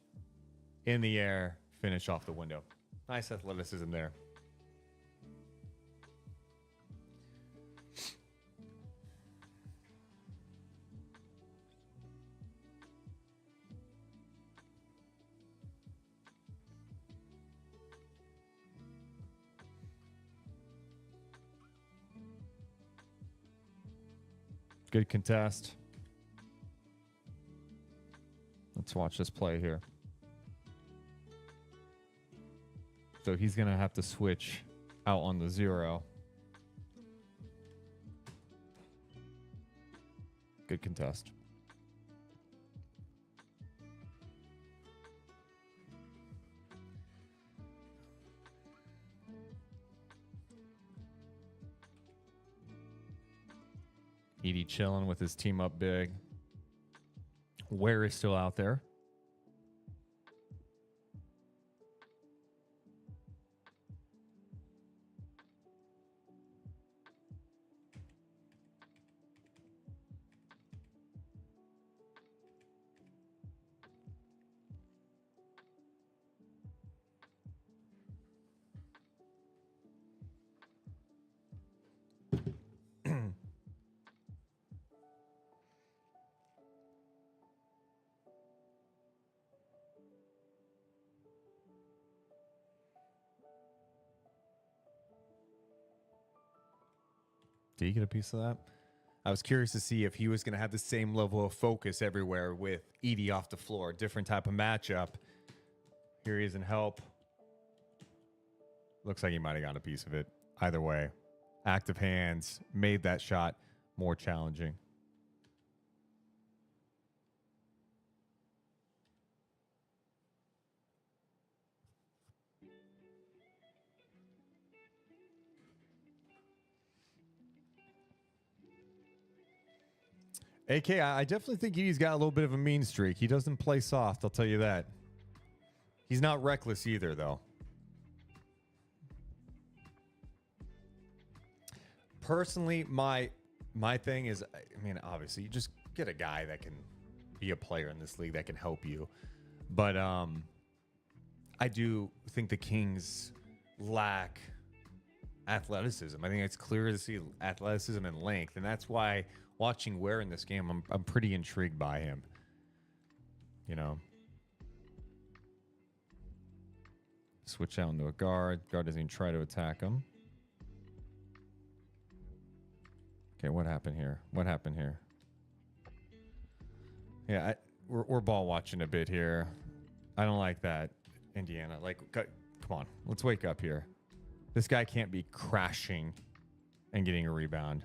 in the air, finish off the window. Nice athleticism there. Good contest. Let's watch this play here. So he's going to have to switch out on the 0. Good contest. Edey chilling with his team up big. Ware is still out there. Did he get a piece of that? I was curious to see if he was going to have the same level of focus everywhere with Edey off the floor. Different type of matchup. Here he is in help. Looks like he might have got a piece of it. Either way, active hands made that shot more challenging. AK, I definitely think he's got a little bit of a mean streak. He doesn't play soft, I'll tell you that. He's not reckless either, though. Personally, my thing is, I mean, obviously, you just get a guy that can be a player in this league that can help you. But I do think the Kings lack athleticism. I think it's clear to see athleticism and length, and that's why watching Ware in this game, I'm pretty intrigued by him. You know, switch out into a guard. Guard doesn't even try to attack him. Okay, what happened here? What happened here? Yeah, we're ball watching a bit here. I don't like that, Indiana. Like, come on, let's wake up here. This guy can't be crashing and getting a rebound.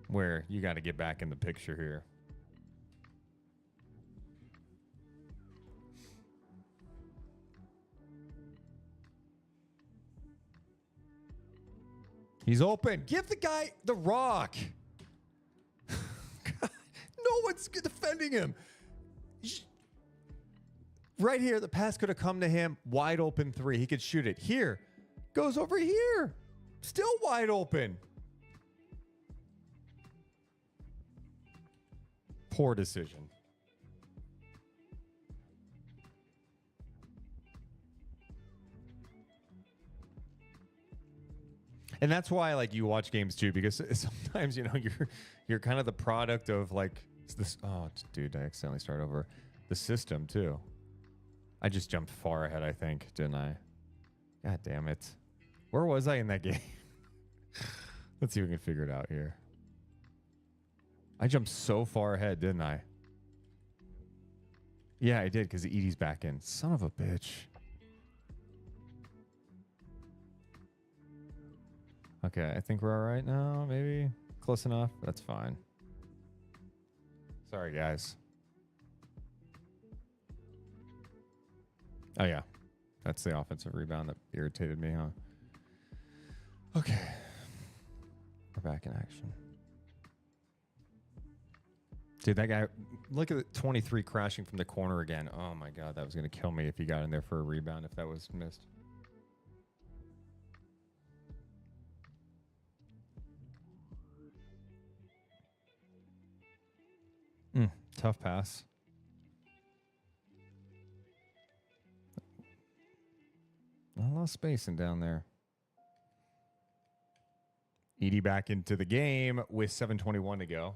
Where you got to get back in the picture here. He's open. Give the guy the rock. God, no one's defending him. Right here, the pass could have come to him. Wide open 3. He could shoot it. Here. Goes over here. Still wide open. Poor decision. And that's why, like, you watch games too, because sometimes, you know, you're kind of the product of like this. Oh, dude, I accidentally started over the system too. I just jumped far ahead, I think, didn't I? God damn it. Where was I in that game? Let's see if we can figure it out here. I jumped so far ahead, didn't I? Yeah, I did, because Edey's back in. Son of a bitch. Okay, I think we're all right now, maybe. Close enough. That's fine. Sorry, guys. Oh, yeah. That's the offensive rebound that irritated me, huh? Okay. We're back in action. Dude, that guy, look at the 23 crashing from the corner again. Oh my God, that was going to kill me if he got in there for a rebound, if that was missed. Tough pass. A lot of spacing down there. Edey back into the game with 7:21 to go.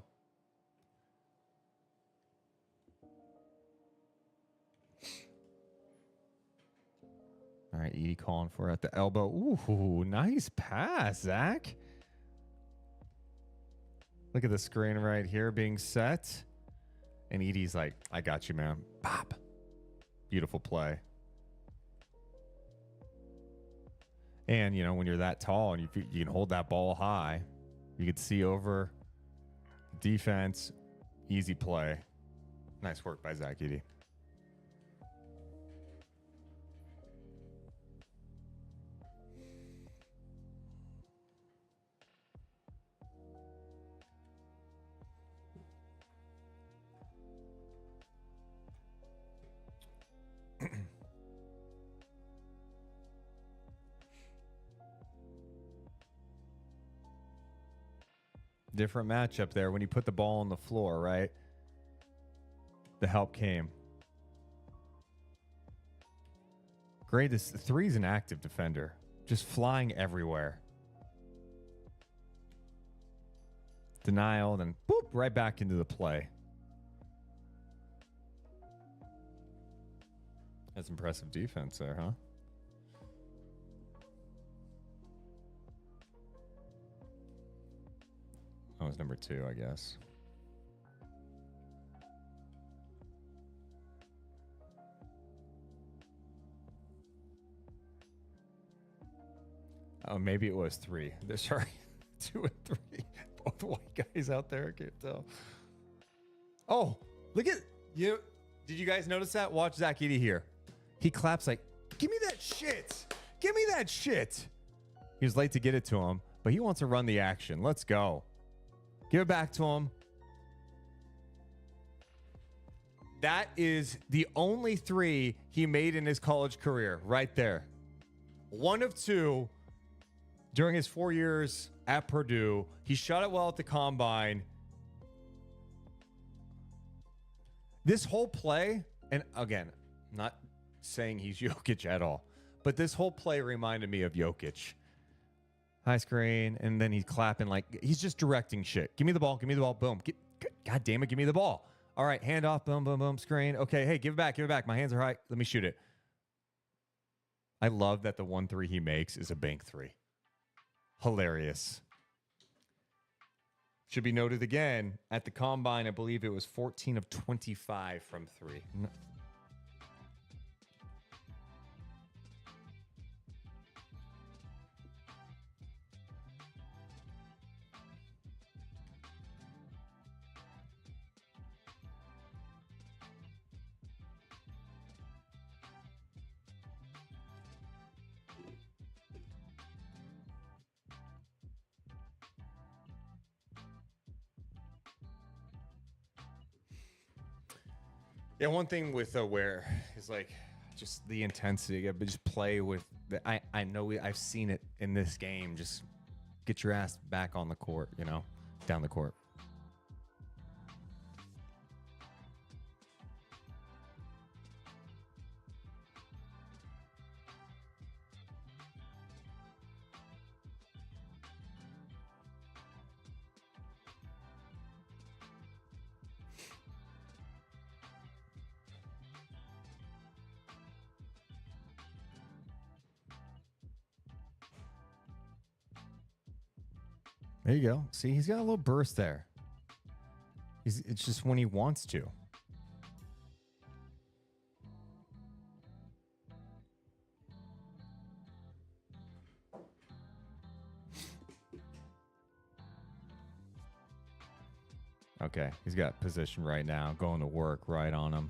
All right, Edey calling for it at the elbow. Ooh, nice pass, Zach. Look at the screen right here being set. And Edey's like, I got you, man. Pop. Beautiful play. And, you know, when you're that tall and you can hold that ball high, you can see over defense. Easy play. Nice work by Zach Edey. Different matchup there when you put the ball on the floor, right? The help came. Great. This three's an active defender, just flying everywhere. Denial, then boop, right back into the play. That's impressive defense there, huh? That was number 2, I guess. Oh, maybe it was 3. Sorry, 2 and 3. Both white guys out there. I can't tell. Oh, look at you. Did you guys notice that? Watch Zach Edey here. He claps like, "Give me that shit. Give me that shit." He was late to get it to him, but he wants to run the action. Let's go. Give it back to him. That is the only 3 he made in his college career, right there. 1 of 2 during his 4 years at Purdue. He shot it well at the combine. This whole play, and again, I'm not saying he's Jokic at all, but this whole play reminded me of Jokic. High screen, and then he's clapping like he's just directing shit. Give me the ball, boom. God damn it, give me the ball. All right, hand off, boom, boom, boom, screen. Okay, hey, give it back. My hands are high. Let me shoot it. I love that the 1-3 he makes is a bank 3. Hilarious. Should be noted again, at the combine, I believe it was 14 of 25 from 3. Yeah, one thing with Ware is like just the intensity, but just play with the, I know I've seen it in this game. Just get your ass back on the court, you know, down the court. There you go. See, he's got a little burst there. It's just when he wants to. Okay, he's got position right now. Going to work right on him.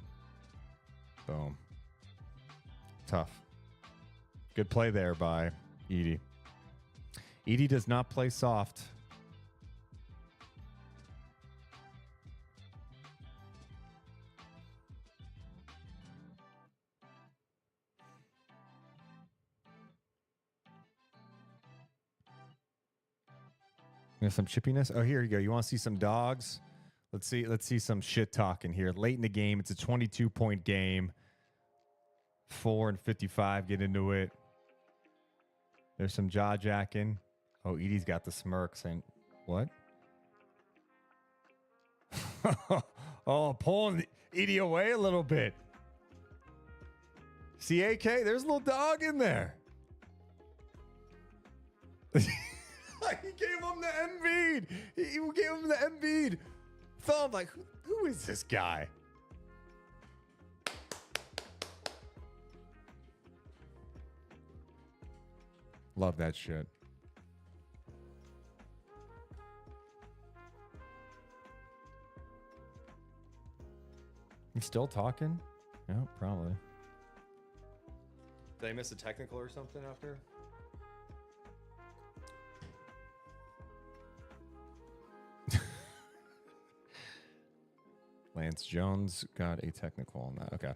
Boom. Tough. Good play there by Edey. Edey does not play soft. There's some chippiness. Oh, here you go. You want to see some dogs? Let's see some shit talking here. Late in the game, it's a 22-point game. 4 and 55 get into it. There's some jaw jacking. Oh, Edey's got the smirk saying, what? Oh, pulling Edey away a little bit. See, AK, there's a little dog in there. He gave him the Embiid. He gave him the Embiid thumb. Like, who is this guy? Love that shit. You still talking? Yeah, probably. Did I miss a technical or something after? Lance Jones got a technical on that. Okay.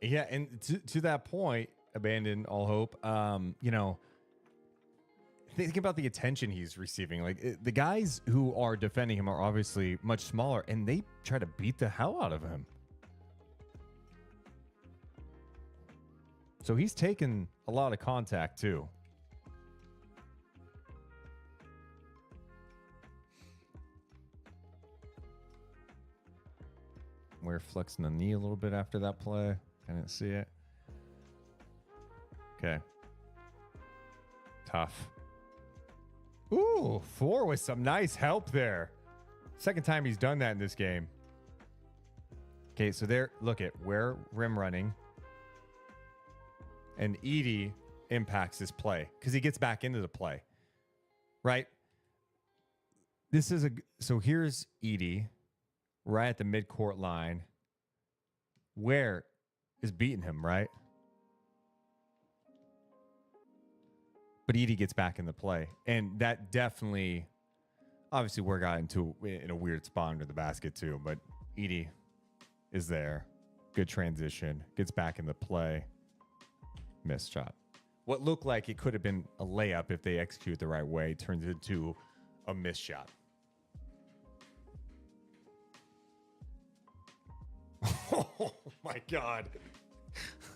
Yeah, and to that point, abandon all hope. Think about the attention he's receiving. Like the guys who are defending him are obviously much smaller, and they try to beat the hell out of him. So he's taken a lot of contact too. Ware flexing the knee a little bit after that play. I didn't see it. Okay. Tough. Ooh, 4 with some nice help there. Second time he's done that in this game. Okay, so there, look at Ware rim running. And Edey impacts this play because he gets back into the play. Right? So here's Edey right at the midcourt line. Ware is beating him, right? But Edey gets back in the play. And that definitely, obviously, Ware got in a weird spot under the basket too. But Edey is there. Good transition. Gets back in the play. Missed shot. What looked like it could have been a layup if they execute the right way turns into a missed shot. Oh my God.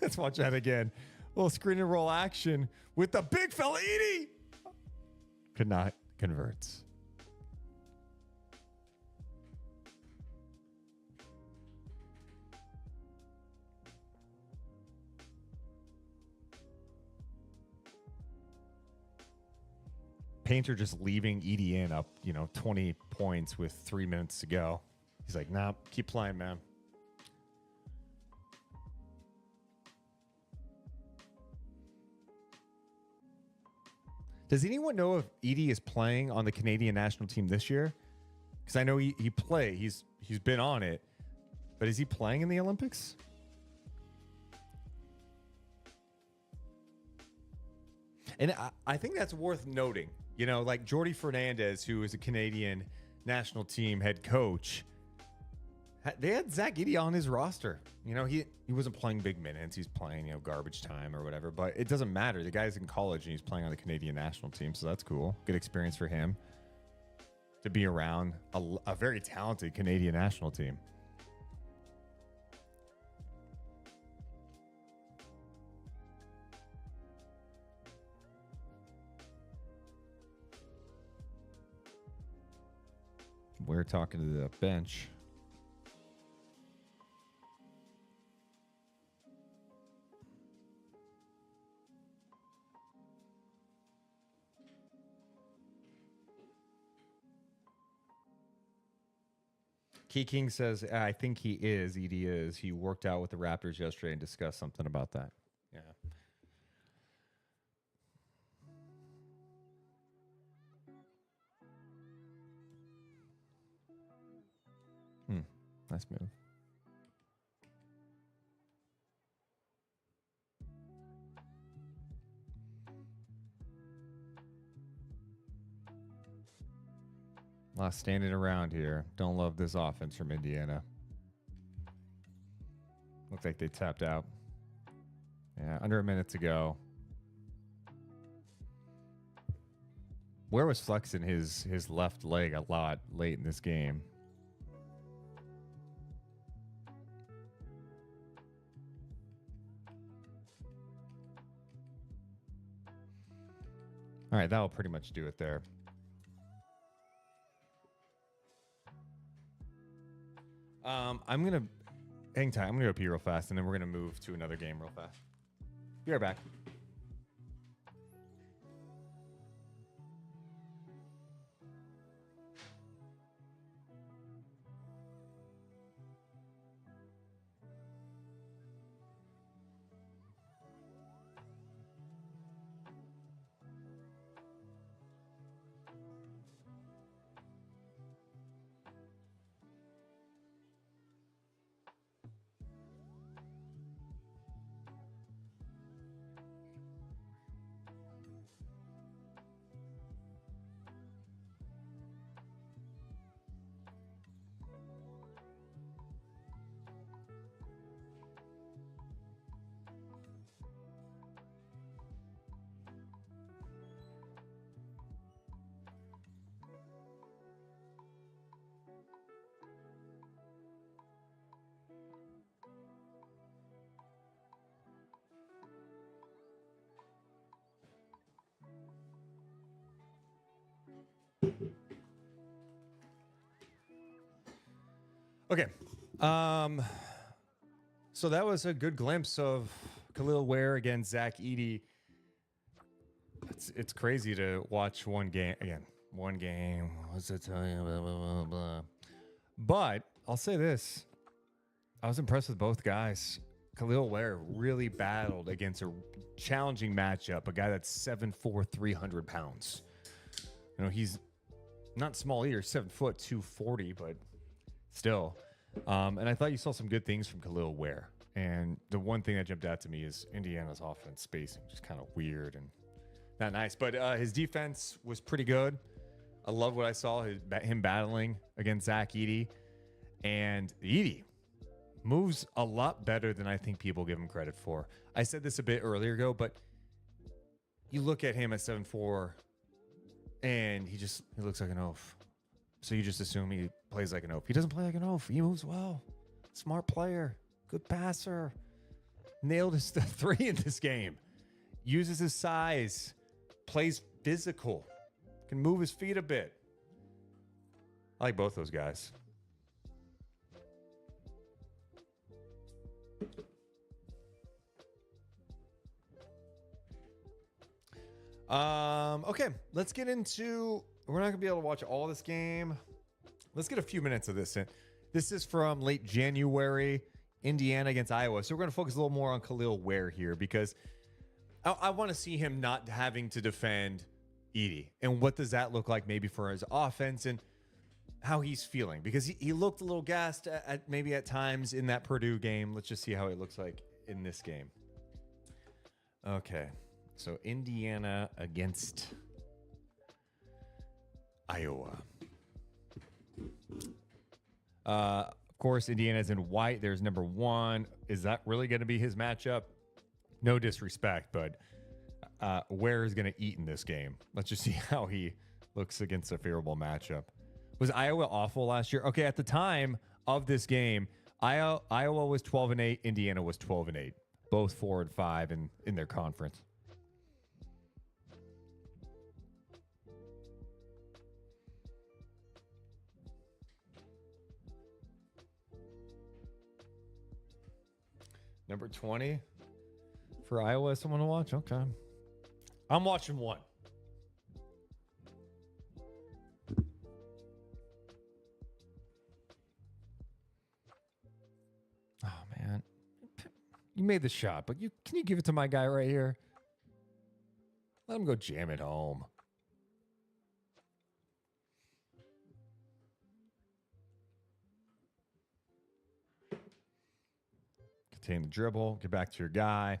Let's watch that again. A little screen and roll action with the big fella Edey. Could not convert. Painter just leaving Edey in up, 20 points with 3 minutes to go. He's like, nah, keep playing, man. Does anyone know if Edey is playing on the Canadian national team this year? Because I know he's been on it, but is he playing in the Olympics? And I think that's worth noting. Like Jordy Fernandez, who is a Canadian national team head coach, they had Zach Edey on his roster. He wasn't playing big minutes. He's playing, garbage time or whatever. But it doesn't matter. The guy's in college and he's playing on the Canadian national team. So that's cool. Good experience for him to be around a very talented Canadian national team. We're talking to the bench. Key King says, I think he is. Edey is. He worked out with the Raptors yesterday and discussed something about that. Yeah. Nice move. A lot standing around here. Don't love this offense from Indiana. Looked like they tapped out. Yeah, under a minute to go. Ware was flexing his left leg a lot late in this game. All right, that'll pretty much do it there. I'm gonna hang tight. I'm gonna go pee real fast, and then we're gonna move to another game real fast. Be right back. Okay. So that was a good glimpse of Kel'el Ware against Zach Edey. It's crazy to watch one game again. One game. What's it tell you? Blah, blah, blah, blah. But I'll say this. I was impressed with both guys. Kel'el Ware really battled against a challenging matchup, a guy that's 7'4", 300 pounds. You know, he's not small either, 7 foot, 240, but still. And I thought you saw some good things from Kel'el Ware. And the one thing that jumped out to me is Indiana's offense spacing, just kind of weird and not nice. But his defense was pretty good. I love what I saw, him battling against Zach Edey. And Edey moves a lot better than I think people give him credit for. I said this a bit earlier ago, but you look at him at 7'4", and he looks like an oaf. So you just assume he plays like an oaf. He doesn't play like an oaf. He moves well. Smart player. Good passer. Nailed his three in this game. Uses his size. Plays physical. Can move his feet a bit. I like both those guys. Okay, let's get into... We're not going to be able to watch all this game. Let's get a few minutes of this in. This is from late January, Indiana against Iowa. So we're going to focus a little more on Kel'el Ware here because I want to see him not having to defend Edey. And what does that look like maybe for his offense and how he's feeling? Because he looked a little gassed maybe at times in that Purdue game. Let's just see how it looks like in this game. Okay, so Indiana against Iowa. Of course, Indiana's in white. There's number 1. Is that really going to be his matchup? No disrespect, but Ware is going to eat in this game. Let's just see how he looks against a favorable matchup. Was Iowa awful last year? Okay, at the time of this game, Iowa was 12-8. Indiana was 12-8. Both 4-5 in their conference. Number 20 for Iowa. Someone to watch? Okay. I'm watching one. Oh, man. You made the shot, but can you give it to my guy right here? Let him go jam it home. Contain the dribble. Get back to your guy.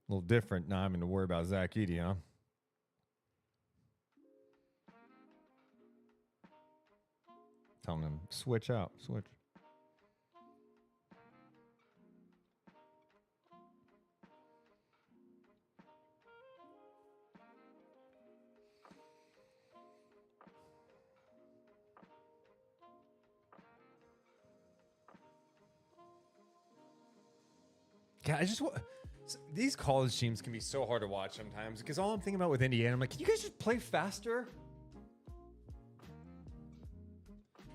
A little different now. I'm going to worry about Zach Edey, huh? Telling him, switch out. Switch. Yeah, these college teams can be so hard to watch sometimes because all I'm thinking about with Indiana, I'm like, can you guys just play faster?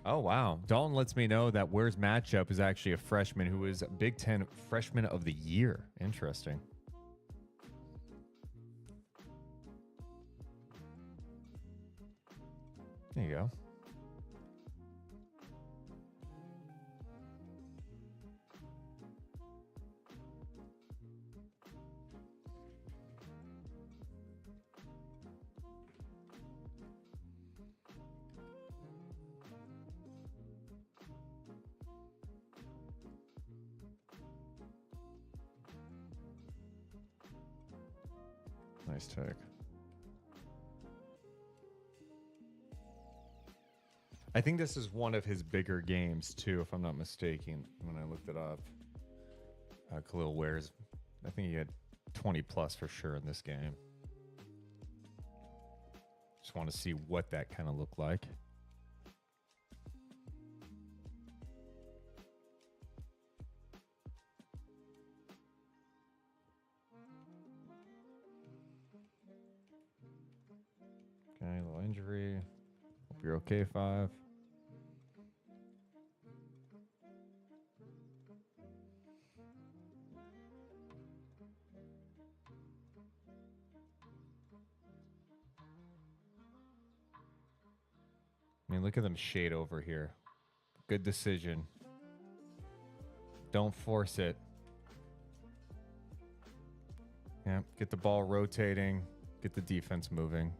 Oh, wow. Dalton lets me know that Ware's matchup is actually a freshman who is Big Ten Freshman of the Year. Interesting. There you go. Nice take. I think this is one of his bigger games too, if I'm not mistaken. When I looked it up, Kel'el Ware's, I think he had 20 plus for sure in this game. Just want to see what that kind of looked like. Okay, a little injury. Hope you're okay, 5. I mean, look at them shade over here. Good decision. Don't force it. Yeah, get the ball rotating. Get the defense moving.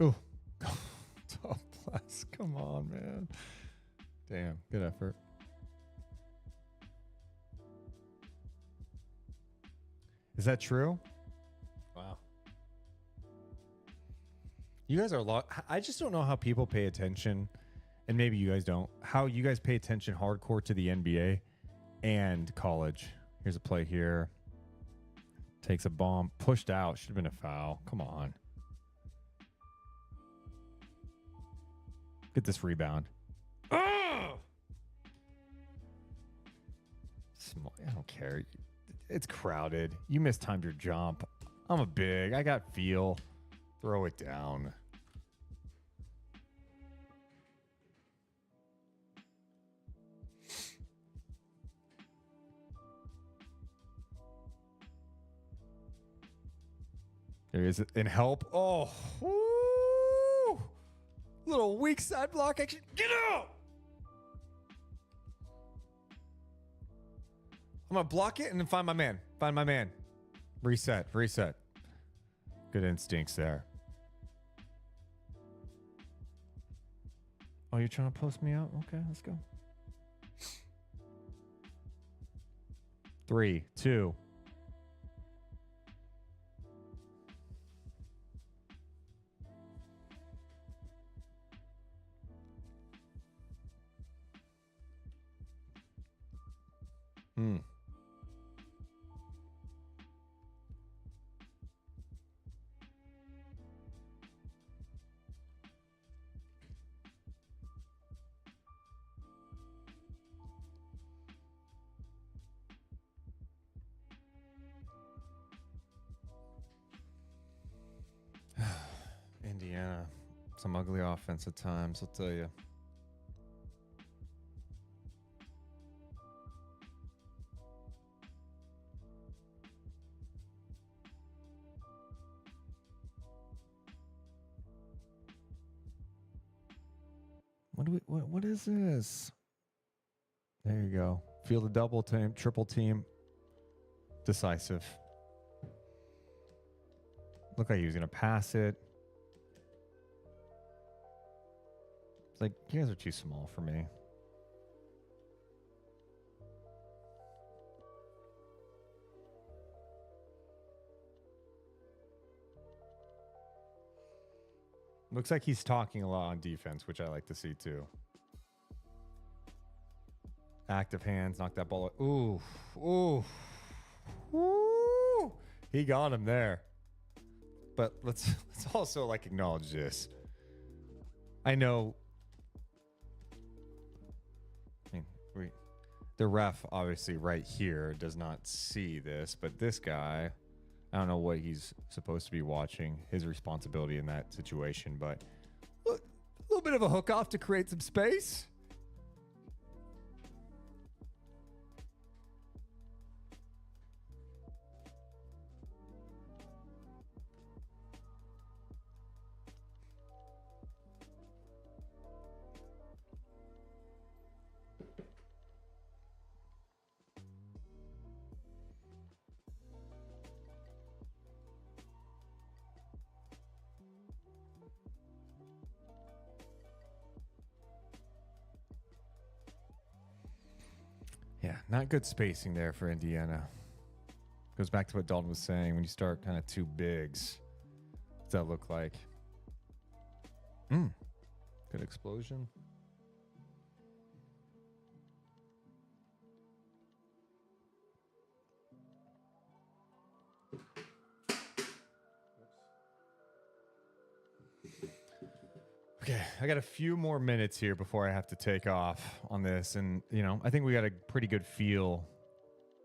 Oh, top plus. Come on, man. Damn, good effort. Is that true? Wow. You guys are a lot. I just don't know how people pay attention, and maybe you guys don't, how you guys pay attention hardcore to the NBA and college. Here's a play here. Takes a bomb. Pushed out. Should have been a foul. Come on. Get this rebound. Oh! Small. I don't care. It's crowded. You mistimed your jump. I'm a big. I got feel. Throw it down. There is in help. Oh. Woo! Little weak side block action. Get out! I'm going to block it and then find my man. Find my man. Reset. Reset. Good instincts there. Oh, you're trying to post me out? Okay, let's go. 3, 2. Indiana, some ugly offense at times, I'll tell you. What is this? There you go. Feel the double team, triple team. Decisive. Look like he was going to pass it. It's like, you guys are too small for me. Looks like he's talking a lot on defense, which I like to see too. Active hands, knock that ball. Ooh, ooh, ooh. He got him there. But let's also like acknowledge this. I know. I mean, the ref obviously right here does not see this, but this guy, I don't know what he's supposed to be watching, his responsibility in that situation, but a little bit of a hook off to create some space. Yeah, not good spacing there for Indiana. Goes back to what Dalton was saying. When you start kind of two bigs, what's that look like? Good explosion. Okay, I got a few more minutes here before I have to take off on this. And, you know, I think we got a pretty good feel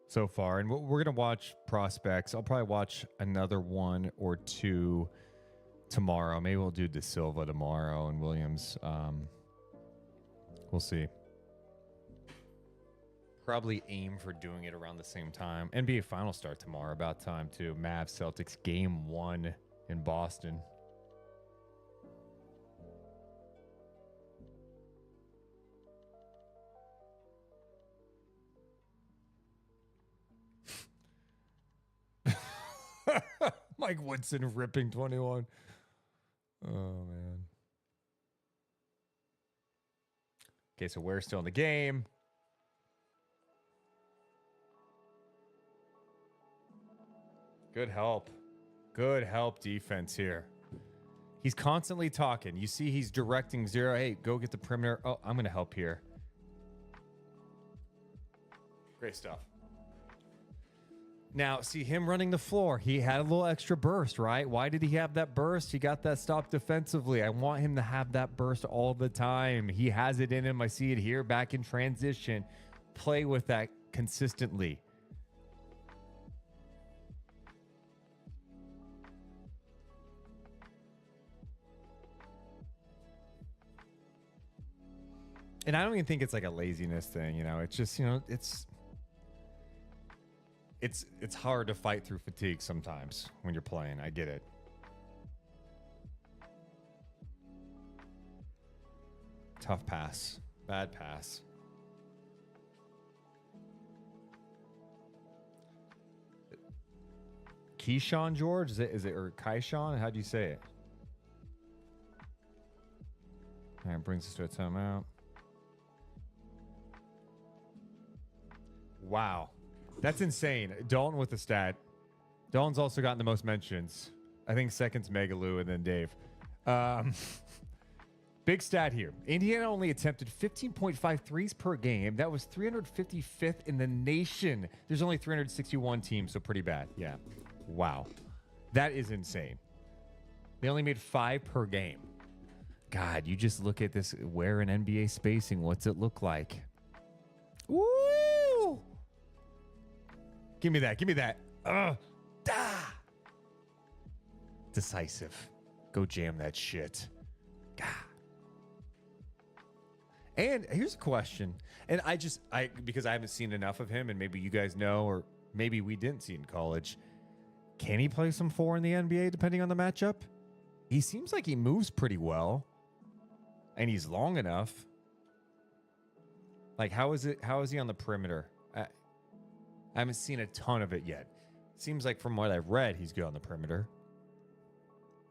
so far. And we're going to watch prospects. I'll probably watch another one or two tomorrow. Maybe we'll do De Silva tomorrow and Williams. We'll see. Probably aim for doing it around the same time. NBA final start tomorrow, about time too. Mavs Celtics game 1 in Boston. Mike Woodson ripping 21. Oh, man. Okay, so Ware's still in the game. Good help. Good help defense here. He's constantly talking. You see he's directing zero. Hey, go get the perimeter. Oh, I'm going to help here. Great stuff. Now, see him running the floor. He had a little extra burst, right? Why did he have that burst? He got that stop defensively. I want him to have that burst all the time. He has it in him. I see it here back in transition. Play with that consistently. And I don't even think it's like a laziness thing, you know. It's just, you know, it's hard to fight through fatigue sometimes when you're playing. I get it. Tough pass. Bad pass. Keyshawn George? Is it or Keyshawn? How do you say it? All right, brings us to a timeout. Wow. That's insane. Dalton with the stat. Dalton's also gotten the most mentions. I think second's Megaloo and then Dave. Big stat here. Indiana only attempted 15.5 threes per game. That was 355th in the nation. There's only 361 teams, so pretty bad. Yeah. Wow. That is insane. They only made 5 per game. God, you just look at this. Where in NBA spacing, what's it look like? Woo! Give me that. Give me that. Da! Decisive. Go jam that shit. God. And here's a question. And because I haven't seen enough of him, and maybe you guys know, or maybe we didn't see in college. Can he play some 4 in the NBA depending on the matchup? He seems like he moves pretty well. And he's long enough. Like, how is he on the perimeter? I haven't seen a ton of it yet. Seems like from what I've read, he's good on the perimeter.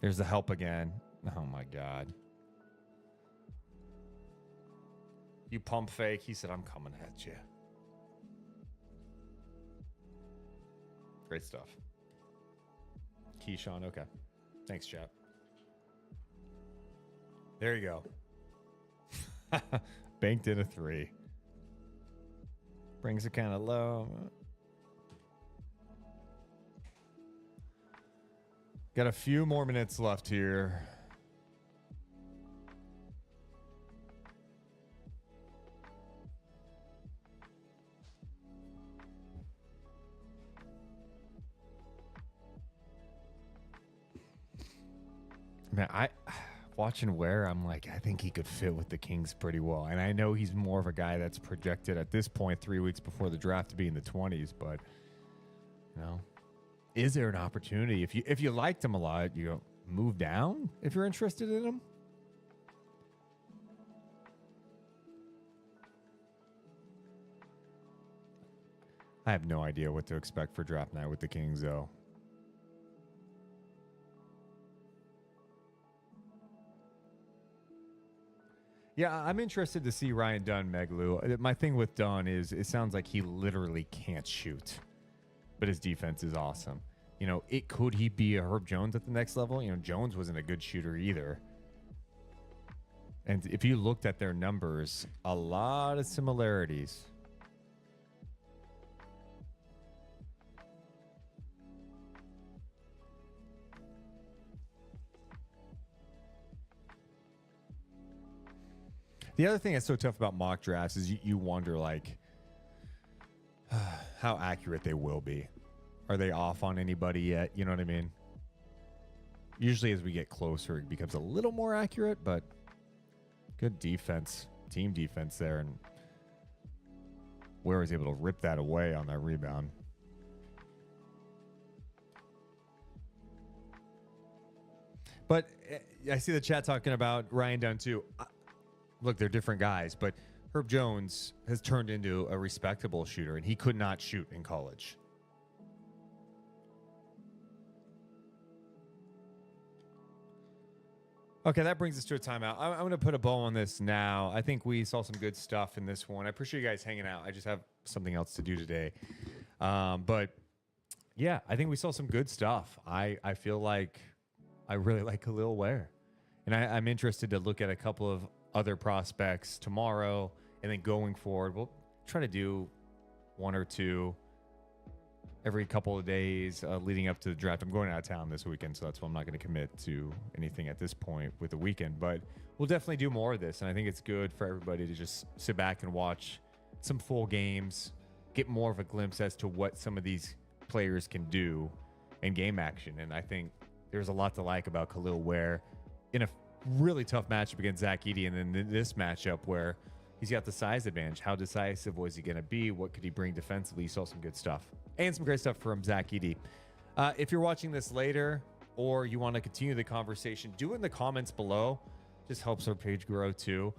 There's the help again. Oh my God. You pump fake. He said, I'm coming at you. Great stuff. Keyshawn, okay. Thanks, chat. There you go. Banked in a 3. Brings it kind of low. Got a few more minutes left here. Man, watching Ware, I'm like, I think he could fit with the Kings pretty well. And I know he's more of a guy that's projected at this point, 3 weeks before the draft, to be in the 20s. But, you know, is there an opportunity? If you liked him a lot, you go move down if you're interested in him? I have no idea what to expect for draft night with the Kings, though. Yeah, I'm interested to see Ryan Dunn, Meglu. My thing with Dunn is it sounds like he literally can't shoot, but his defense is awesome. You know, could he be a Herb Jones at the next level? You know, Jones wasn't a good shooter either. And if you looked at their numbers, a lot of similarities. The other thing that's so tough about mock drafts is you wonder, like, how accurate they will be. Are they off on anybody yet? You know what I mean? Usually as we get closer, it becomes a little more accurate, but good defense, team defense there. And Ware was able to rip that away on that rebound. But I see the chat talking about Ryan Dunn too. Look, they're different guys, but Herb Jones has turned into a respectable shooter, and he could not shoot in college. Okay, that brings us to a timeout. I'm going to put a bow on this now. I think we saw some good stuff in this one. I appreciate you guys hanging out. I just have something else to do today. But, yeah, I think we saw some good stuff. I feel like I really like Kel'el Ware. And I'm interested to look at a couple of other prospects tomorrow, and then going forward, we'll try to do 1 or 2 every couple of days leading up to the draft. I'm going out of town this weekend, so that's why I'm not going to commit to anything at this point with the weekend. But we'll definitely do more of this, and I think it's good for everybody to just sit back and watch some full games, get more of a glimpse as to what some of these players can do in game action. And I think there's a lot to like about Kel'el Ware in a really tough matchup against Zach Edey, and then this matchup where he's got the size advantage. How decisive was he going to be? What could he bring defensively? You saw some good stuff and some great stuff from Zach Edey. If you're watching this later or you want to continue the conversation, do it in the comments below. Just helps our page grow too.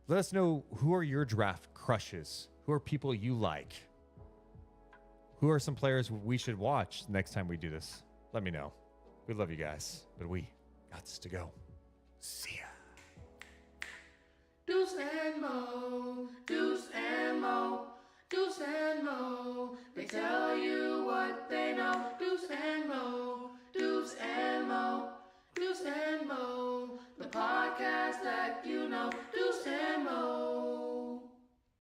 Let us know, who are your draft crushes? Who are people you like? Who are some players we should watch next time we do this? Let me know. We love you guys, but we got to go. See ya. Deuce and Mo, Deuce and Mo, Deuce and Mo. They tell you what they know. Deuce and Mo, Deuce and Mo, Deuce and Mo. The podcast that you know. Deuce and Mo.